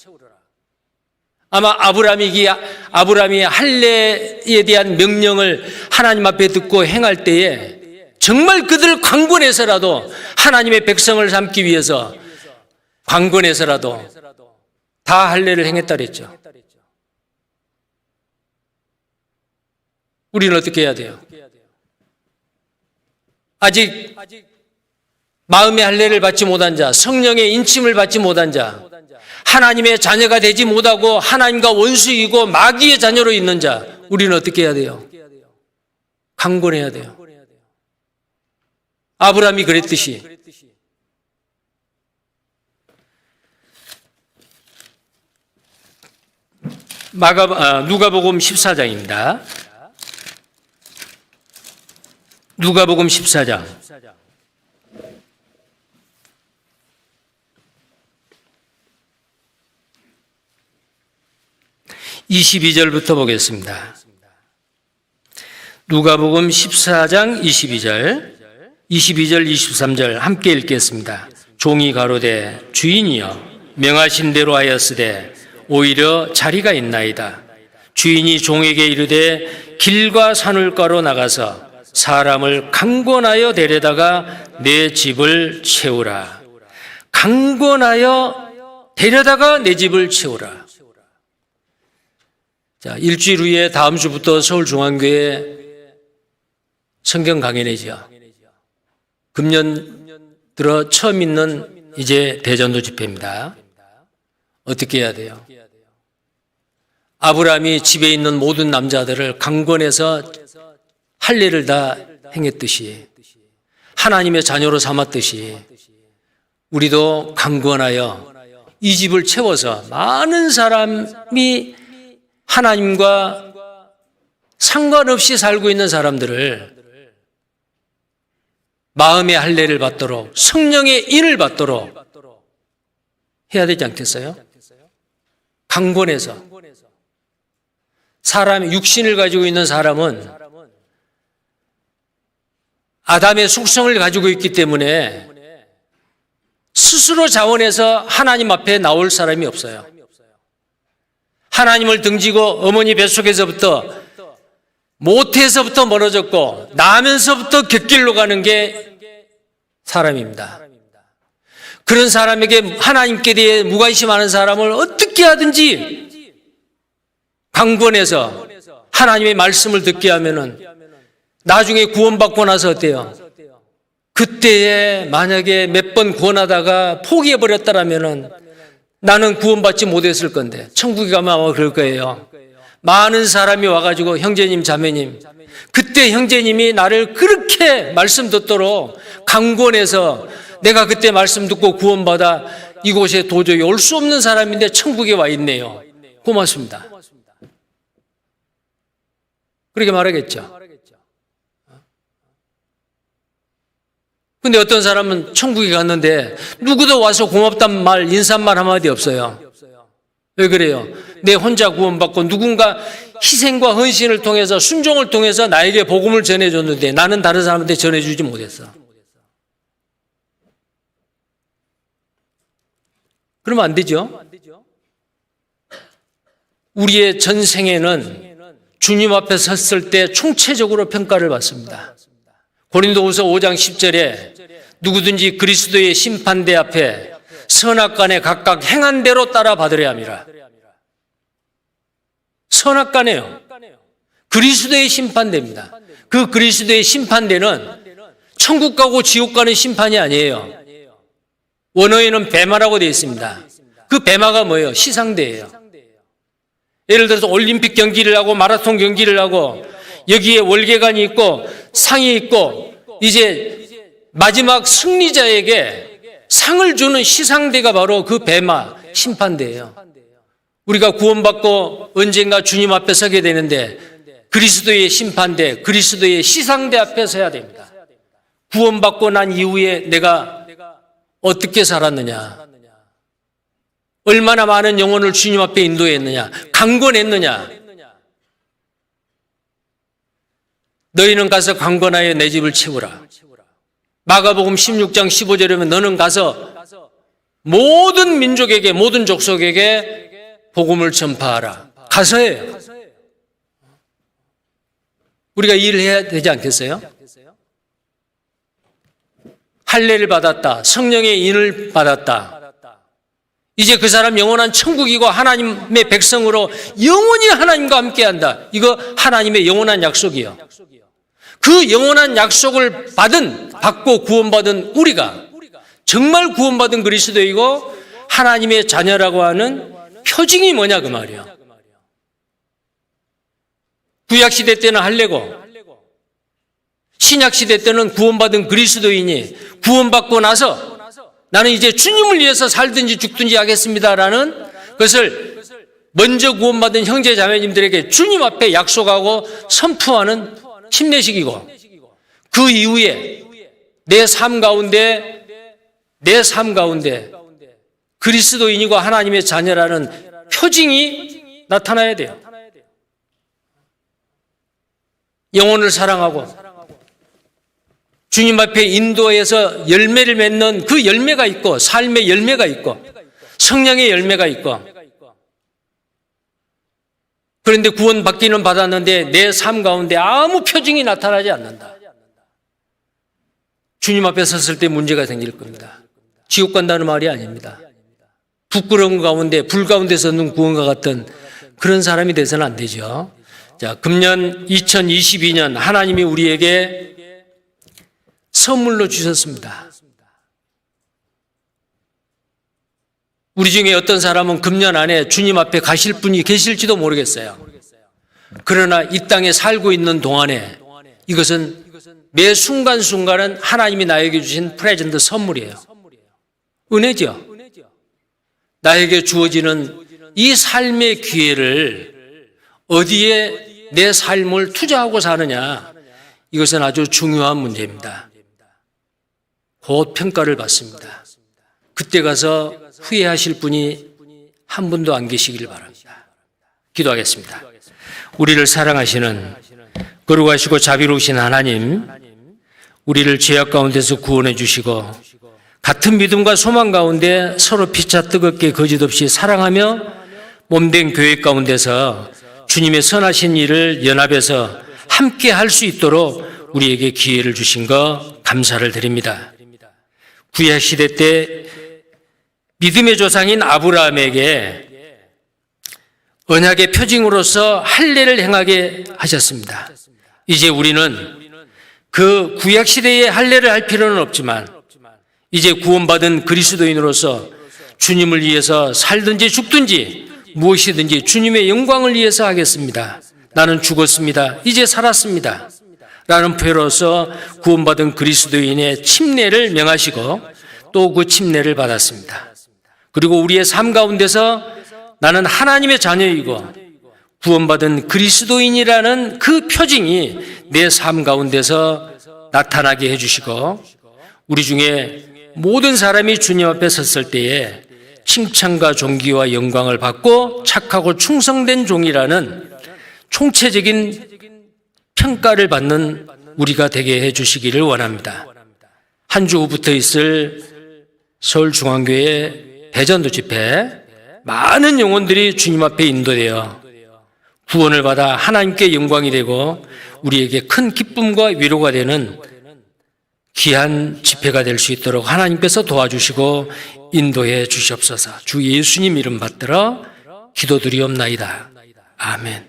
아마 아브라함이 할례에 대한 명령을 하나님 앞에 듣고 행할 때에 정말 그들을 강권해서라도 하나님의 백성을 삼기 위해서 강권해서라도 다 할례를 행했다 그랬죠. 우리는 어떻게 해야 돼요? 아직 마음의 할례를 받지 못한 자, 성령의 인침을 받지 못한 자, 하나님의 자녀가 되지 못하고 하나님과 원수이고 마귀의 자녀로 있는 자, 우리는 어떻게 해야 돼요? 강권해야 돼요. 아브라함이 그랬듯이 누가복음 14장입니다. 누가복음 14장. 22절부터 보겠습니다. 누가복음 14장 22절, 23절 함께 읽겠습니다. 종이 가로되 주인이여 명하신 대로 하였으되 오히려 자리가 있나이다. 주인이 종에게 이르되 길과 산울가로 나가서 사람을 강권하여 데려다가 내 집을 채우라. 강권하여 데려다가 내 집을 채우라. 자, 일주일 후에 다음 주부터 서울중앙교회 성경 강연회죠. 금년 들어 처음 있는 이제 대전도 집회입니다. 어떻게 해야 돼요? 아브라함이 집에 있는 모든 남자들을 강권해서 할례를 다 행했듯이 하나님의 자녀로 삼았듯이 우리도 강권하여 이 집을 채워서 많은 사람이 하나님과 상관없이 살고 있는 사람들을 마음의 할례를 받도록 성령의 인을 받도록 해야 되지 않겠어요? 강권해서 사람의 육신을 가지고 있는 사람은 아담의 속성을 가지고 있기 때문에 스스로 자원해서 하나님 앞에 나올 사람이 없어요. 하나님을 등지고 어머니 뱃속에서부터 모태에서부터 멀어졌고 나면서부터 곁길로 가는 게 사람입니다. 그런 사람에게 하나님께 대해 무관심하는 사람을 어떻게 하든지 강권해서 하나님의 말씀을 듣게 하면은 나중에 구원받고 나서 어때요? 그때에 만약에 몇 번 구원하다가 포기해버렸다라면은 나는 구원받지 못했을 건데 천국에 가면 아마 그럴 거예요. 많은 사람이 와가지고 형제님 자매님 그때 형제님이 나를 그렇게 말씀 듣도록 강권해서 내가 그때 말씀 듣고 구원받아 이곳에 도저히 올 수 없는 사람인데 천국에 와 있네요. 고맙습니다. 그렇게 말하겠죠. 근데 어떤 사람은 천국에 갔는데 누구도 와서 고맙단 말, 인사말 한마디 없어요. 왜 그래요? 내 혼자 구원받고 누군가 희생과 헌신을 통해서 순종을 통해서 나에게 복음을 전해줬는데 나는 다른 사람한테 전해주지 못했어. 그러면 안 되죠? 우리의 전생에는 주님 앞에 섰을 때 총체적으로 평가를 받습니다. 고린도후서 5장 10절에 누구든지 그리스도의 심판대 앞에 선악간에 각각 행한 대로 따라 받으려 함이라. 선악간에요. 그리스도의 심판대입니다. 그 그리스도의 심판대는 천국 가고 지옥 가는 심판이 아니에요. 원어에는 배마라고 되어 있습니다. 그 배마가 뭐예요? 시상대예요. 예를 들어서 올림픽 경기를 하고 마라톤 경기를 하고 여기에 월계관이 있고 상이 있고 이제 마지막 승리자에게 상을 주는 시상대가 바로 그 배마 심판대예요. 우리가 구원받고 언젠가 주님 앞에 서게 되는데 그리스도의 심판대, 그리스도의 시상대 앞에 서야 됩니다. 구원받고 난 이후에 내가 어떻게 살았느냐, 얼마나 많은 영혼을 주님 앞에 인도했느냐, 강권했느냐. 너희는 가서 강권하여 내 집을 채우라. 마가복음 16장 15절에 보면 너는 가서 모든 민족에게, 모든 족속에게 복음을 전파하라. 가서 해요. 우리가 이 일을 해야 되지 않겠어요? 할례를 받았다. 성령의 인을 받았다. 이제 그 사람 영원한 천국이고 하나님의 백성으로 영원히 하나님과 함께한다. 이거 하나님의 영원한 약속이요. 그 영원한 약속을 받고 구원받은 우리가 정말 구원받은 그리스도이고 하나님의 자녀라고 하는 표징이 뭐냐 그 말이에요. 구약시대 때는 할례고 신약시대 때는 구원받은 그리스도인이 구원받고 나서 나는 이제 주님을 위해서 살든지 죽든지 하겠습니다라는 것을 먼저 구원받은 형제 자매님들에게 주님 앞에 약속하고 선포하는 침례식이고, 그 이후에 내 삶 가운데 그리스도인이고 하나님의 자녀라는 표징이 나타나야 돼요. 영혼을 사랑하고 주님 앞에 인도해서 열매를 맺는 그 열매가 있고, 삶의 열매가 있고, 성령의 열매가 있고, 그런데 구원받기는 받았는데 내 삶 가운데 아무 표징이 나타나지 않는다. 주님 앞에 섰을 때 문제가 생길 겁니다. 지옥 간다는 말이 아닙니다. 부끄러운 가운데, 불 가운데서 얻는 구원과 같은 그런 사람이 돼서는 안 되죠. 자, 금년 2022년 하나님이 우리에게 선물로 주셨습니다. 우리 중에 어떤 사람은 금년 안에 주님 앞에 가실 분이 계실지도 모르겠어요. 그러나 이 땅에 살고 있는 동안에 이것은 매 순간순간은 하나님이 나에게 주신 프레젠트 선물이에요. 은혜죠. 나에게 주어지는 이 삶의 기회를 어디에 내 삶을 투자하고 사느냐, 이것은 아주 중요한 문제입니다. 곧 평가를 받습니다. 그때 가서 후회하실 분이 한 분도 안 계시길 바랍니다. 기도하겠습니다. 우리를 사랑하시는 거룩하시고 자비로우신 하나님, 우리를 죄악 가운데서 구원해 주시고 같은 믿음과 소망 가운데 서로 피차 뜨겁게 거짓없이 사랑하며 몸된 교회 가운데서 주님의 선하신 일을 연합해서 함께 할 수 있도록 우리에게 기회를 주신 것 감사를 드립니다. 구약 시대 때 믿음의 조상인 아브라함에게 언약의 표징으로서 할례를 행하게 하셨습니다. 이제 우리는 그 구약 시대에 할례를 할 필요는 없지만 이제 구원받은 그리스도인으로서 주님을 위해서 살든지 죽든지 무엇이든지 주님의 영광을 위해서 하겠습니다. 나는 죽었습니다. 이제 살았습니다. 라는 표로서 구원받은 그리스도인의 침례를 명하시고 또 그 침례를 받았습니다. 그리고 우리의 삶 가운데서 나는 하나님의 자녀이고 구원받은 그리스도인이라는 그 표징이 내 삶 가운데서 나타나게 해주시고, 우리 중에 모든 사람이 주님 앞에 섰을 때에 칭찬과 존귀와 영광을 받고 착하고 충성된 종이라는 총체적인 평가를 받는 우리가 되게 해주시기를 원합니다. 한 주 후부터 있을 서울중앙교회 대전도 집회, 많은 영혼들이 주님 앞에 인도되어 구원을 받아 하나님께 영광이 되고 우리에게 큰 기쁨과 위로가 되는 귀한 집회가 될 수 있도록 하나님께서 도와주시고 인도해 주시옵소서. 주 예수님 이름 받들어 기도드리옵나이다. 아멘.